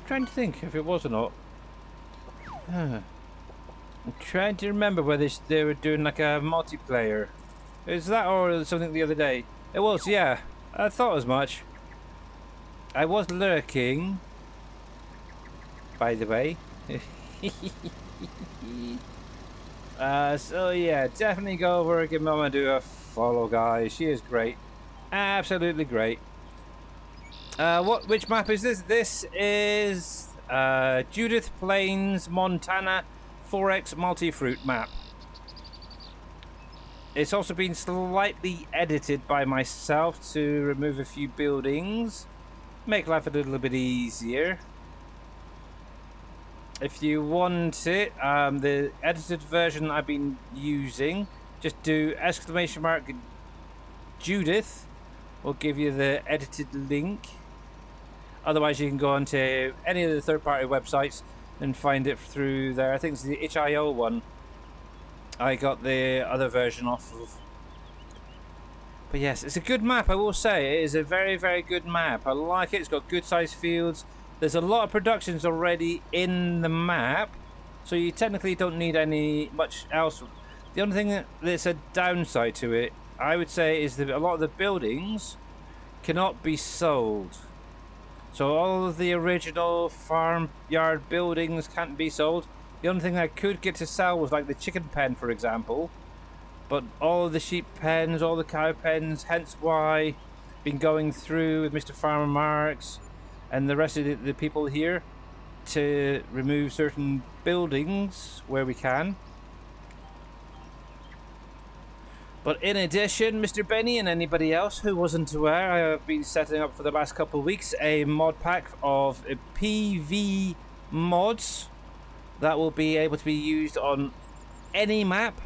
I'm trying to think if it was or not. I'm trying to remember whether they were doing like a multiplayer. Is that or something the other day? It was, yeah. I thought as much. I was lurking, by the way. So yeah, definitely go over and give Mamadou a follow, guys. She is great. Absolutely great. Which map is this? This is Judith Plains, Montana 4X multi-fruit map. It's also been slightly edited by myself to remove a few buildings, make life a little bit easier. If you want it, the edited version I've been using, just do !_ Judith, will give you the edited link. Otherwise you can go onto any of the third-party websites and find it through there. I think it's the itch.io one I got the other version off of. But yes, it's a good map, I will say. It is a very, very good map. I like it. It's got good sized fields. There's a lot of productions already in the map, so you technically don't need much else. The only thing that's a downside to it, I would say, is that a lot of the buildings cannot be sold. So all of the original farmyard buildings can't be sold. The only thing I could get to sell was like the chicken pen, for example. But all of the sheep pens, all the cow pens, hence why I've been going through with Mr. Farmer Marks and the rest of the people here to remove certain buildings where we can. But in addition, Mr. Benny and anybody else who wasn't aware, I have been setting up for the last couple of weeks a mod pack of PV mods that will be able to be used on any map,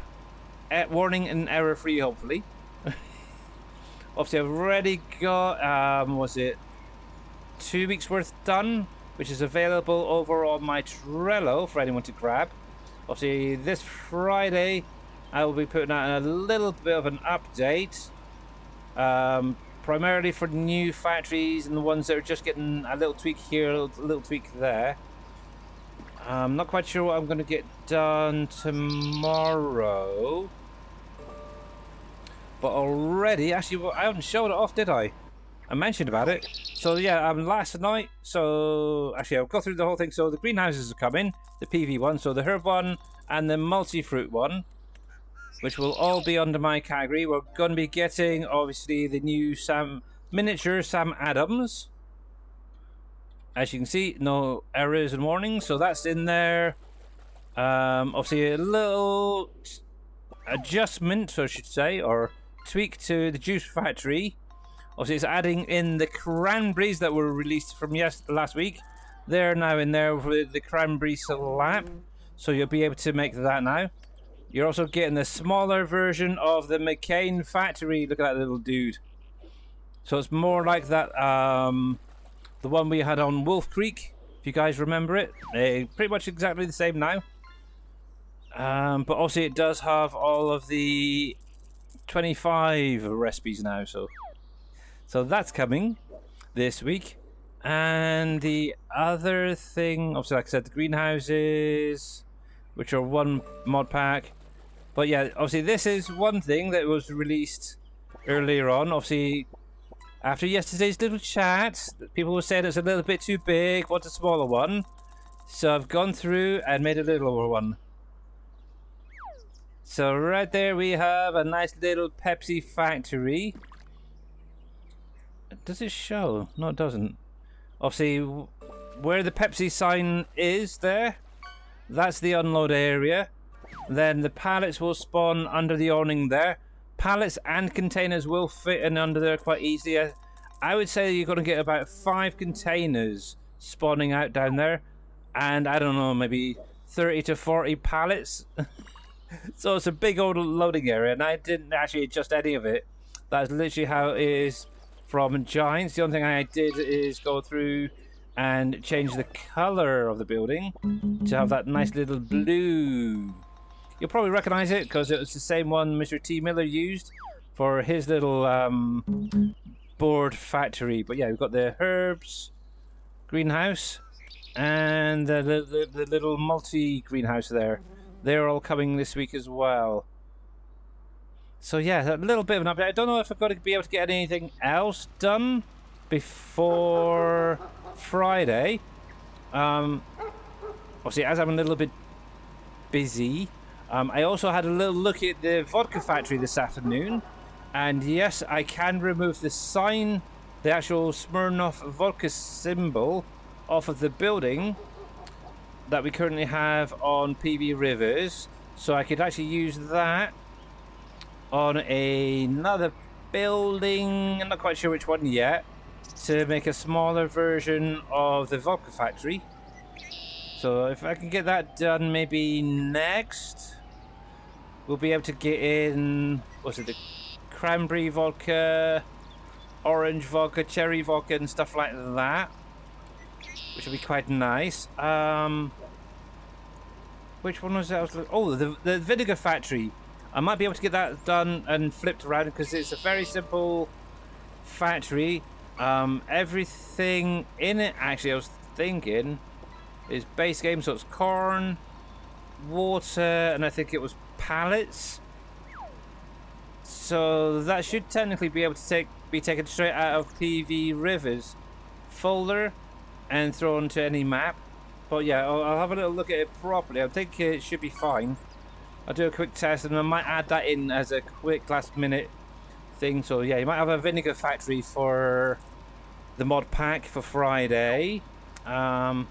at warning and error free, hopefully. Obviously, I've already got, was it 2 weeks worth done, which is available over on my Trello for anyone to grab. Obviously, this Friday I will be putting out a little bit of an update, primarily for new factories and the ones that are just getting a little tweak here, a little tweak there. I'm not quite sure what I'm going to get done tomorrow, but already, actually, I haven't shown it off, did I? I mentioned about it. So yeah, last night, so actually I'll go through the whole thing. So the greenhouses are coming, the PV one, so the herb one and the multi-fruit one, which will all be under my category. We're going to be getting, obviously, the new miniature Sam Adams. As you can see, no errors and warnings, so that's in there. Obviously, a little adjustment, I should say, or tweak to the juice factory. Obviously, it's adding in the cranberries that were released from last week. They're now in there with the cranberry slab, so you'll be able to make that now. You're also getting the smaller version of the McCain factory. Look at that little dude. So it's more like that, the one we had on Wolf Creek, if you guys remember it. Pretty much exactly the same now. But also it does have all of the 25 recipes now, so that's coming this week. And the other thing, obviously, like I said, the greenhouses, which are one mod pack. But yeah, obviously this is one thing that was released earlier on. Obviously, after yesterday's little chat, people were saying it's a little bit too big, want a smaller one. So I've gone through and made a littler one. So right there we have a nice little Pepsi factory. Does it show? No, it doesn't. Obviously, where the Pepsi sign is there, that's the unload area. Then the pallets will spawn under the awning there. Pallets and containers will fit in under there quite easily. I would say you're going to get about 5 containers spawning out down there. And I don't know, maybe 30 to 40 pallets. So it's a big old loading area, and I didn't actually adjust any of it. That's literally how it is from Giants. The only thing I did is go through and change the color of the building to have that nice little blue. You'll probably recognize it because it was the same one Mr. T. Miller used for his little board factory. But yeah, we've got the herbs greenhouse and the little multi-greenhouse there. They're all coming this week as well. So yeah, a little bit of an update. I don't know if I've got to be able to get anything else done before Friday. Obviously, as I'm a little bit busy, I also had a little look at the vodka factory this afternoon. And yes, I can remove the sign, the actual Smirnoff vodka symbol, off of the building that we currently have on PV Rivers. So I could actually use that on another building, I'm not quite sure which one yet, to make a smaller version of the vodka factory. So if I can get that done maybe next, we'll be able to get in, what's it, the cranberry vodka, orange vodka, cherry vodka and stuff like that, which will be quite nice. Which one was that? Oh, the vinegar factory. I might be able to get that done and flipped around because it's a very simple factory. Everything in it, actually, I was thinking, is base game. So it's corn, water, and I think it was pallets. So that should technically be able to be taken straight out of PV Rivers folder and thrown to any map. But yeah, I'll have a little look at it properly. I think it should be fine. I'll do a quick test and I might add that in as a quick last minute thing. So yeah, you might have a vinegar factory for the mod pack for Friday. And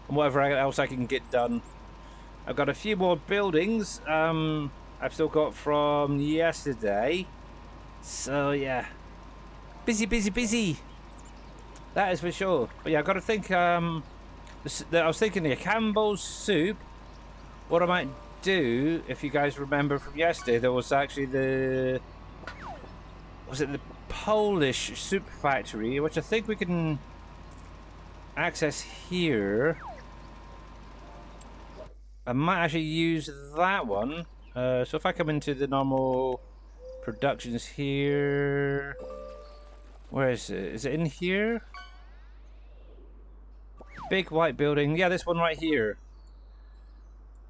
whatever else I can get done. I've got a few more buildings I've still got from yesterday. So yeah, busy. That is for sure. But yeah, I've got to think, I was thinking the Campbell's soup. What I might do, if you guys remember from yesterday, there was actually the Polish soup factory, which I think we can access here. I might actually use that one. So if I come into the normal productions here, where is it? Is it in here? Big white building. Yeah, this one right here.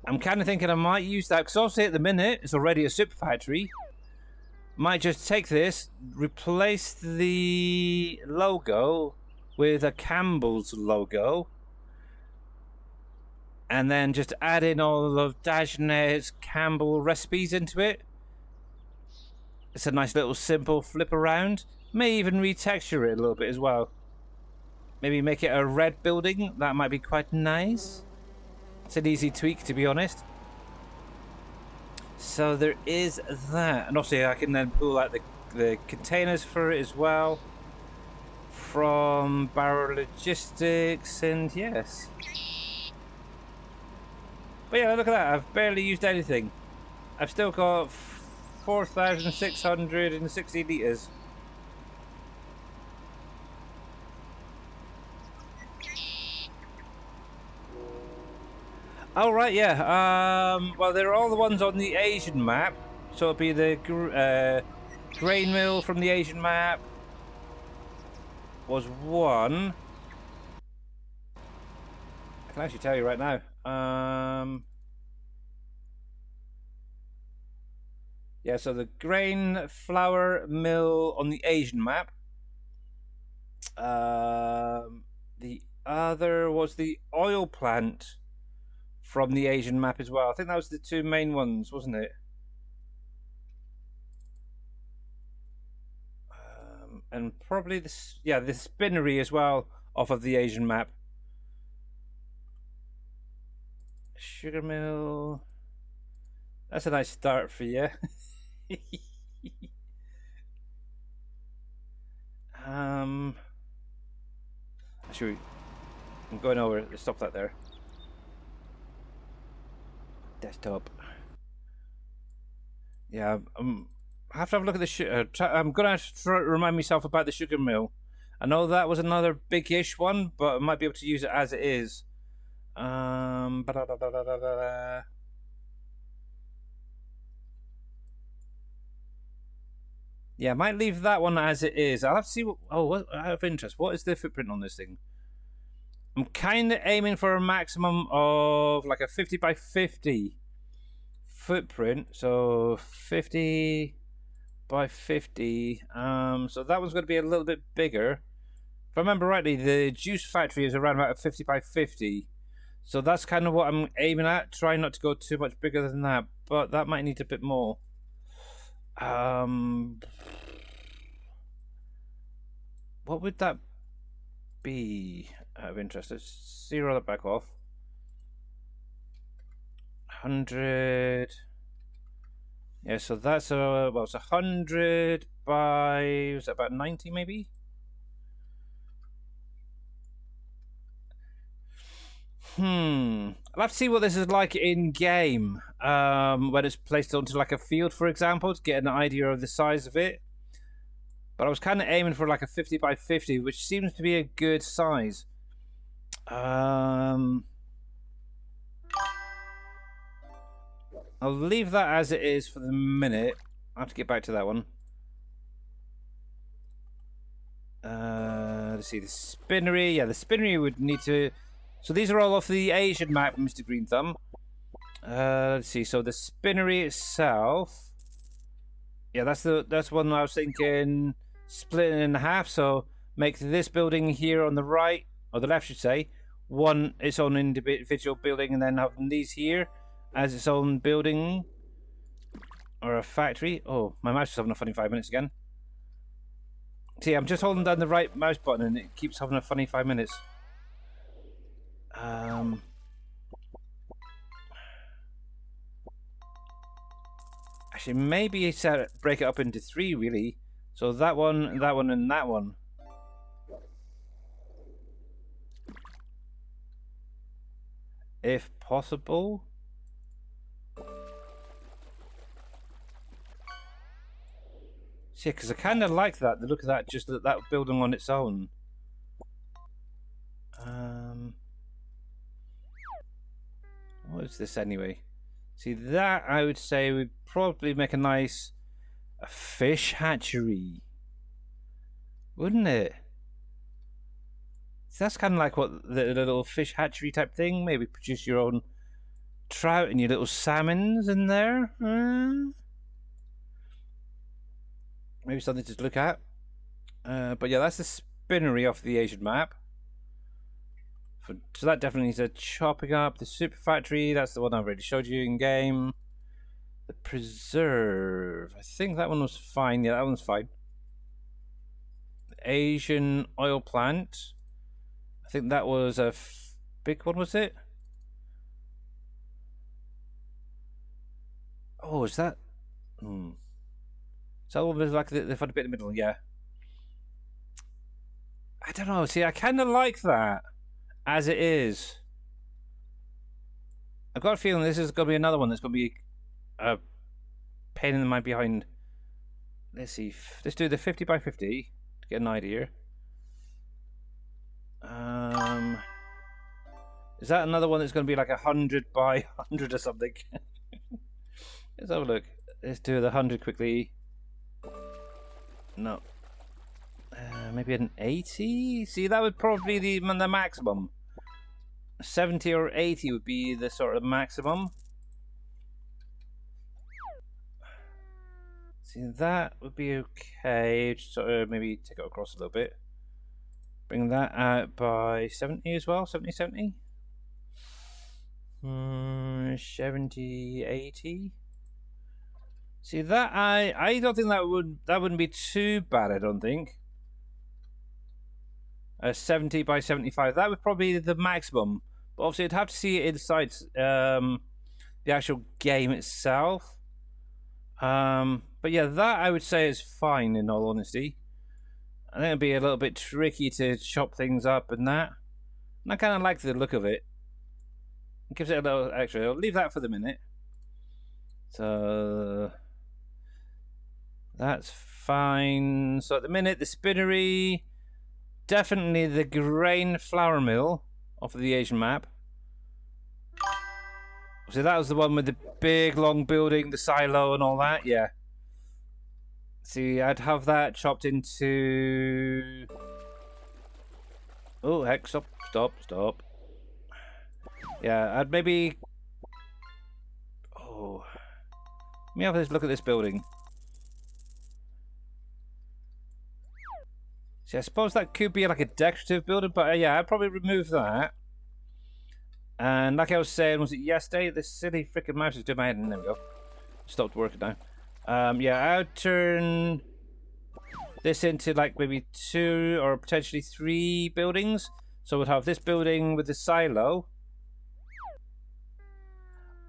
I'm kind of thinking I might use that because obviously at the minute it's already a soup factory. Might just take this, replace the logo with a Campbell's logo, and then just add in all of Dajnet's Campbell recipes into it. It's a nice little simple flip around. May even retexture it a little bit as well. Maybe make it a red building. That might be quite nice. It's an easy tweak, to be honest. So there is that, and obviously I can then pull out the containers for it as well from Barrow Logistics, and yes. But yeah, look at that, I've barely used anything. I've still got 4,660 litres. Oh, right, yeah. Well, they're all the ones on the Asian map. So it'll be the grain mill from the Asian map was one. I can actually tell you right now. Yeah, so the grain flour mill on the Asian map. The other was the oil plant from the Asian map as well. I think that was the two main ones, wasn't it? And probably this, yeah, the spinnery as well off of the Asian map. Sugar mill. That's a nice start for you. Actually, I'm going over. Let's stop that there. Desktop. Yeah, I have to have a look at the I'm gonna have to remind myself about the sugar mill. I know that was another big-ish one, but I might be able to use it as it is. Yeah, I might leave that one as it is. I'll have to see what. Oh, what, out of interest, what is the footprint on this thing? I'm kind of aiming for a maximum of like a 50 by 50 footprint. So 50 by 50. So that one's going to be a little bit bigger. If I remember rightly, the juice factory is around about a 50 by 50. So that's kind of what I'm aiming at. Trying not to go too much bigger than that, but that might need a bit more. What would that be out of interest? Let's zero that back off. 100. Yeah, so that's well, it's 100 by, was that about 90 maybe? I'll have to see what this is like in game. When it's placed onto like a field, for example, to get an idea of the size of it. But I was kind of aiming for like a 50 by 50, which seems to be a good size. I'll leave that as it is for the minute. I have to get back to that one. Let's see, the spinnery. Yeah, the spinnery would need to... So these are all off the Asian map, Mr. Green Thumb. Let's see, so the spinnery itself... Yeah, that's one I was thinking splitting in half. So make this building here on the right, or the left, should say, one its own individual building, and then having these here as its own building or a factory. Oh, my mouse is having a funny 5 minutes again. See, I'm just holding down the right mouse button and it keeps having a funny 5 minutes. Actually, maybe break it up into 3, really. So that one, and that one, and that one. If possible. See, because I kind of like that, the look of that, just that building on its own. What is this anyway? See, that I would say would probably make a nice fish hatchery, wouldn't it? So that's kind of like what the little fish hatchery type thing. Maybe produce your own trout and your little salmons in there. Maybe something to look at. But yeah, that's the spinnery off the Asian map. So that definitely needs a chopping up. The super factory, that's the one I already showed you in game. The preserve, I think that one was fine. Yeah, that one's fine. The Asian oil plant, I think that was a big one, was it? Oh, is that? So there's like the fun bit in the middle, yeah. I don't know. See, I kind of like that as it is. I've got a feeling this is going to be another one that's going to be a pain in my behind. Let's see. Let's do the 50 by 50 to get an idea. Is that another one that's going to be like 100 by 100 or something? Let's have a look. Let's do the 100 quickly. No. Maybe an 80? See, that would probably be the maximum. 70 or 80 would be the sort of maximum. See, that would be okay. Just sort of maybe take it across a little bit. Bring that out by 70 as well. 70, 70. 70, 80. See, that I don't think that wouldn't be too bad. I don't think. 70 by 75. That would probably be the maximum. But obviously, I'd have to see it inside the actual game itself. But yeah, that I would say is fine. In all honesty, I think it'd be a little bit tricky to chop things up and that. And I kind of like the look of it. It gives it a little extra. I'll leave that for the minute. So that's fine. So at the minute, the spinnery, definitely the grain flour mill off of the Asian map. So that was the one with the big long building, the silo and all that, yeah. See, I'd have that chopped into... Oh, heck, stop. Yeah, I'd maybe... Oh... Let me have a look at this building. See, I suppose that could be like a decorative building, but yeah, I'd probably remove that. And like I was saying, was it yesterday? This silly freaking mouse is doing my head in. There we go. Stopped working now. Yeah, I'd turn this into like maybe 2 or potentially 3 buildings. So we'd have this building with the silo.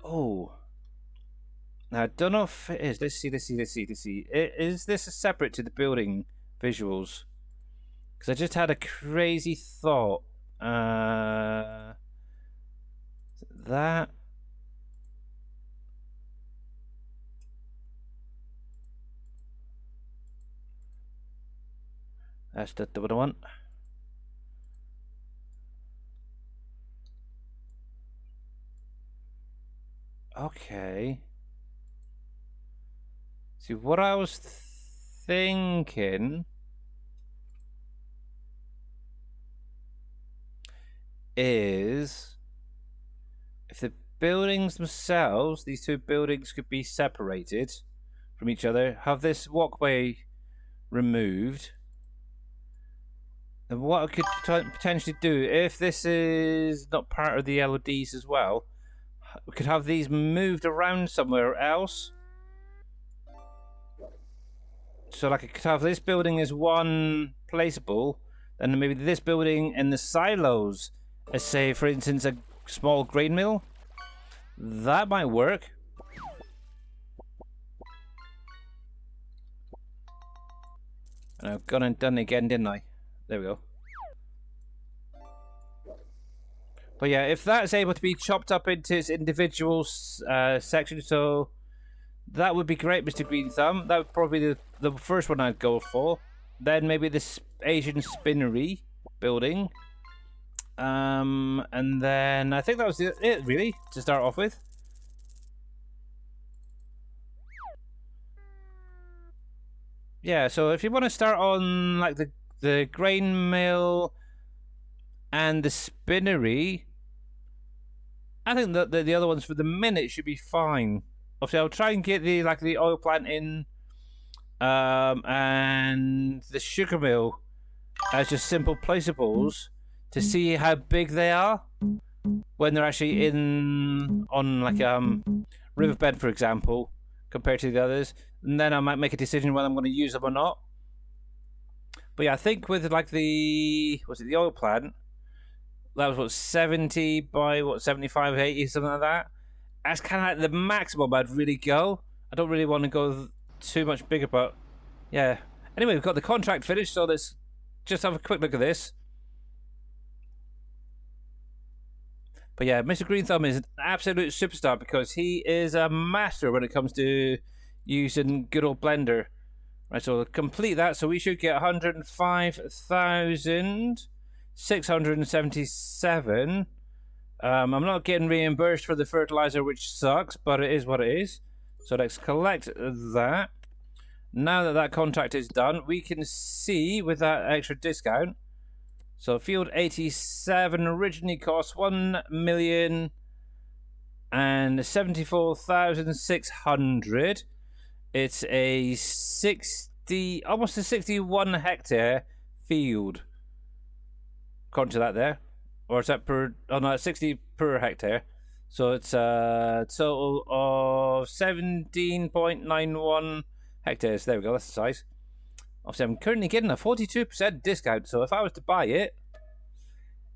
Oh. Now, I don't know if it is. Let's see. Is this separate to the building visuals? Because I just had a crazy thought. That. That's the other one. Okay. See, what I was thinking is if the buildings themselves, these 2 buildings could be separated from each other, have this walkway removed. And what I could potentially do, if this is not part of the LODs as well, we could have these moved around somewhere else. So like I could have this building as one placeable, and maybe this building and the silos as, say, for instance, a small grain mill. That might work. And I've gone and done it again, didn't I? There we go. But yeah, if that's able to be chopped up into its individual sections, so that would be great, Mr. Green Thumb. That would probably be the first one I'd go for. Then maybe this Asian spinnery building. And then I think that was it, really, to start off with. Yeah, so if you want to start on like the grain mill and the spinnery, I think that the other ones for the minute should be fine. Obviously, I'll try and get the oil plant in, and the sugar mill as just simple placeables to see how big they are when they're actually on like riverbed, for example, compared to the others. And then I might make a decision whether I'm going to use them or not. But yeah, I think with like the oil plant, that was what, 70 by what, 75, 80, something like that. That's kind of like the maximum I'd really go. I don't really want to go too much bigger, but yeah. Anyway, we've got the contract finished, so let's just have a quick look at this. But yeah, Mr. Green Thumb is an absolute superstar because he is a master when it comes to using good old Blender. Right, so we'll complete that. So we should get 105,677. I'm not getting reimbursed for the fertilizer, which sucks, but it is what it is. So let's collect that. Now that that contract is done, we can see with that extra discount. So field 87 originally cost 1,074,600. It's a 60, almost a 61 hectare field. According to that there. Or is that per, oh no, 60 per hectare. So it's a total of 17.91 hectares. There we go, that's the size. Obviously, I'm currently getting a 42% discount. So if I was to buy it,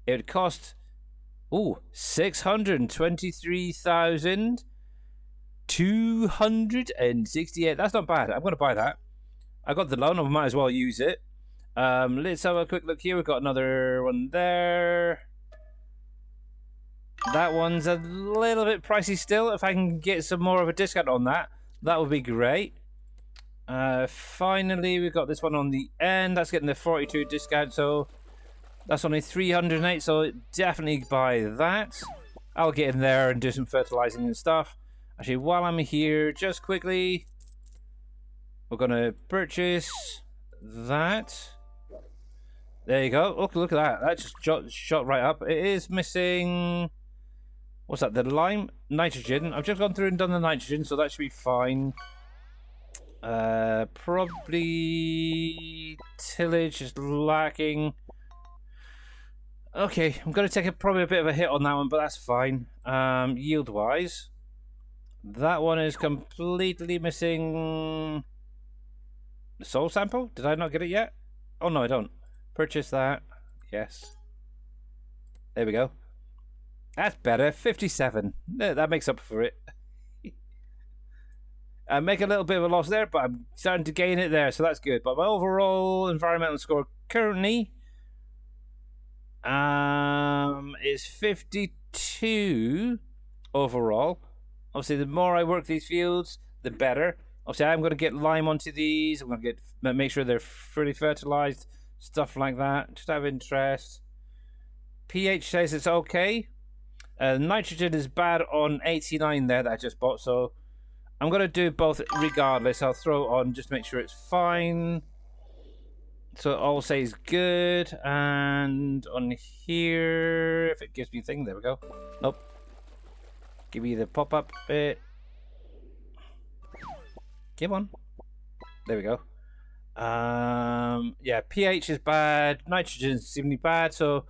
it would cost, 623,268. That's not bad. I'm going to buy that. I got the loan. I might as well use it. Let's have a quick look here. We've got another one there. That one's a little bit pricey still. If I can get some more of a discount on that, that would be great. Finally, we've got this one on the end. That's getting the 42 discount, so that's only 308. So definitely buy that. I'll get in there and do some fertilizing and stuff. Actually, while I'm here, just quickly, we're gonna purchase that. There you go. Look at that. That just shot right up. It is missing. What's that? The lime nitrogen. I've just gone through and done the nitrogen, so that should be fine. Probably tillage is lacking. Okay, I'm going to take probably a bit of a hit on that one, but that's fine. Yield wise, that one is completely missing the soil sample. Did I not get it yet? Oh no, I don't. Purchase that. Yes. There we go. That's better. 57. That makes up for it. I make a little bit of a loss there, but I'm starting to gain it there, so that's good. But my overall environmental score currently is 52 overall. Obviously, the more I work these fields, the better. Obviously, I'm going to get lime onto these. I'm going to make sure they're fully fertilized, stuff like that. Just out of interest. pH says it's okay. Nitrogen is bad on 89 there that I just bought, so I'm going to do both regardless. I'll throw it on just to make sure it's fine. So it all says good. And on here, if it gives me a thing, there we go. Nope. Give me the pop-up bit. Come on. There we go. Yeah, pH is bad. Nitrogen is seemingly bad, so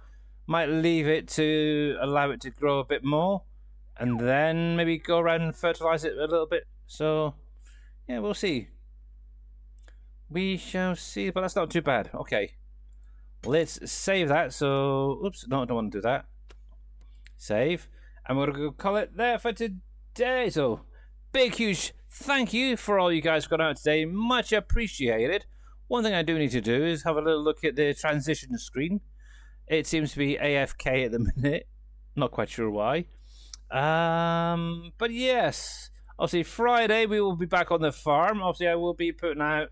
might leave it to allow it to grow a bit more. And then maybe go around and fertilize it a little bit. So, yeah, we'll see. We shall see, but that's not too bad. Okay. Let's save that. So, oops, no, I don't want to do that. Save. And we're going to call it there for today. So, big, huge thank you for all you guys got out today. Much appreciated. One thing I do need to do is have a little look at the transition screen. It seems to be AFK at the minute. Not quite sure why. But yes, obviously Friday we will be back on the farm. Obviously I will be putting out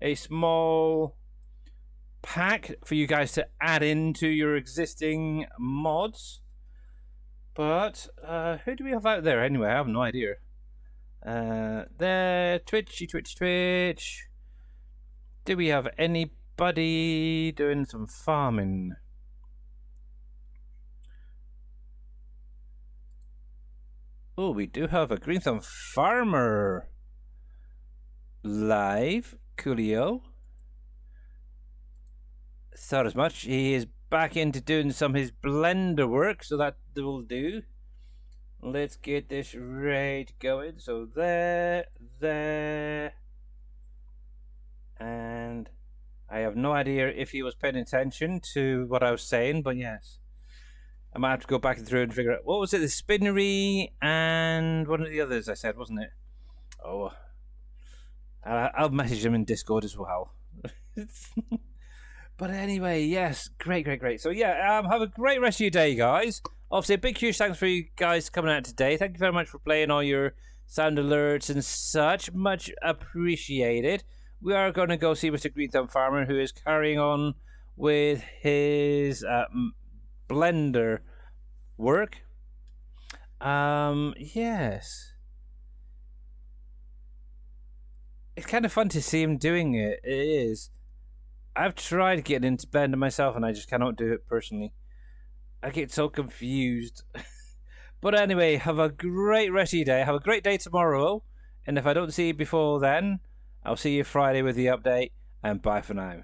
a small pack for you guys to add into your existing mods. But who do we have out there anyway? I have no idea. There, Twitch. Do we have anybody doing some farming? Oh, we do have a Green Thumb farmer live. Coolio. Thought as much. He is back into doing some of his Blender work, so that will do. Let's get this right going. So there. And I have no idea if he was paying attention to what I was saying, but yes. I might have to go back through and figure out, what was it, the spinnery and one of the others I said, wasn't it? Oh, I'll message him in Discord as well. But anyway, yes, great. So yeah, have a great rest of your day, guys. Obviously, a big huge thanks for you guys coming out today. Thank you very much for playing all your sound alerts and such. Much appreciated. We are going to go see Mr. Green Thumb Farmer, who is carrying on with his blender work. Yes. It's kind of fun to see him doing it. It is. I've tried getting into Blender myself, and I just cannot do it personally. I get so confused. But anyway, have a great rest of your day. Have a great day tomorrow. And if I don't see you before then, I'll see you Friday with the update. And bye for now.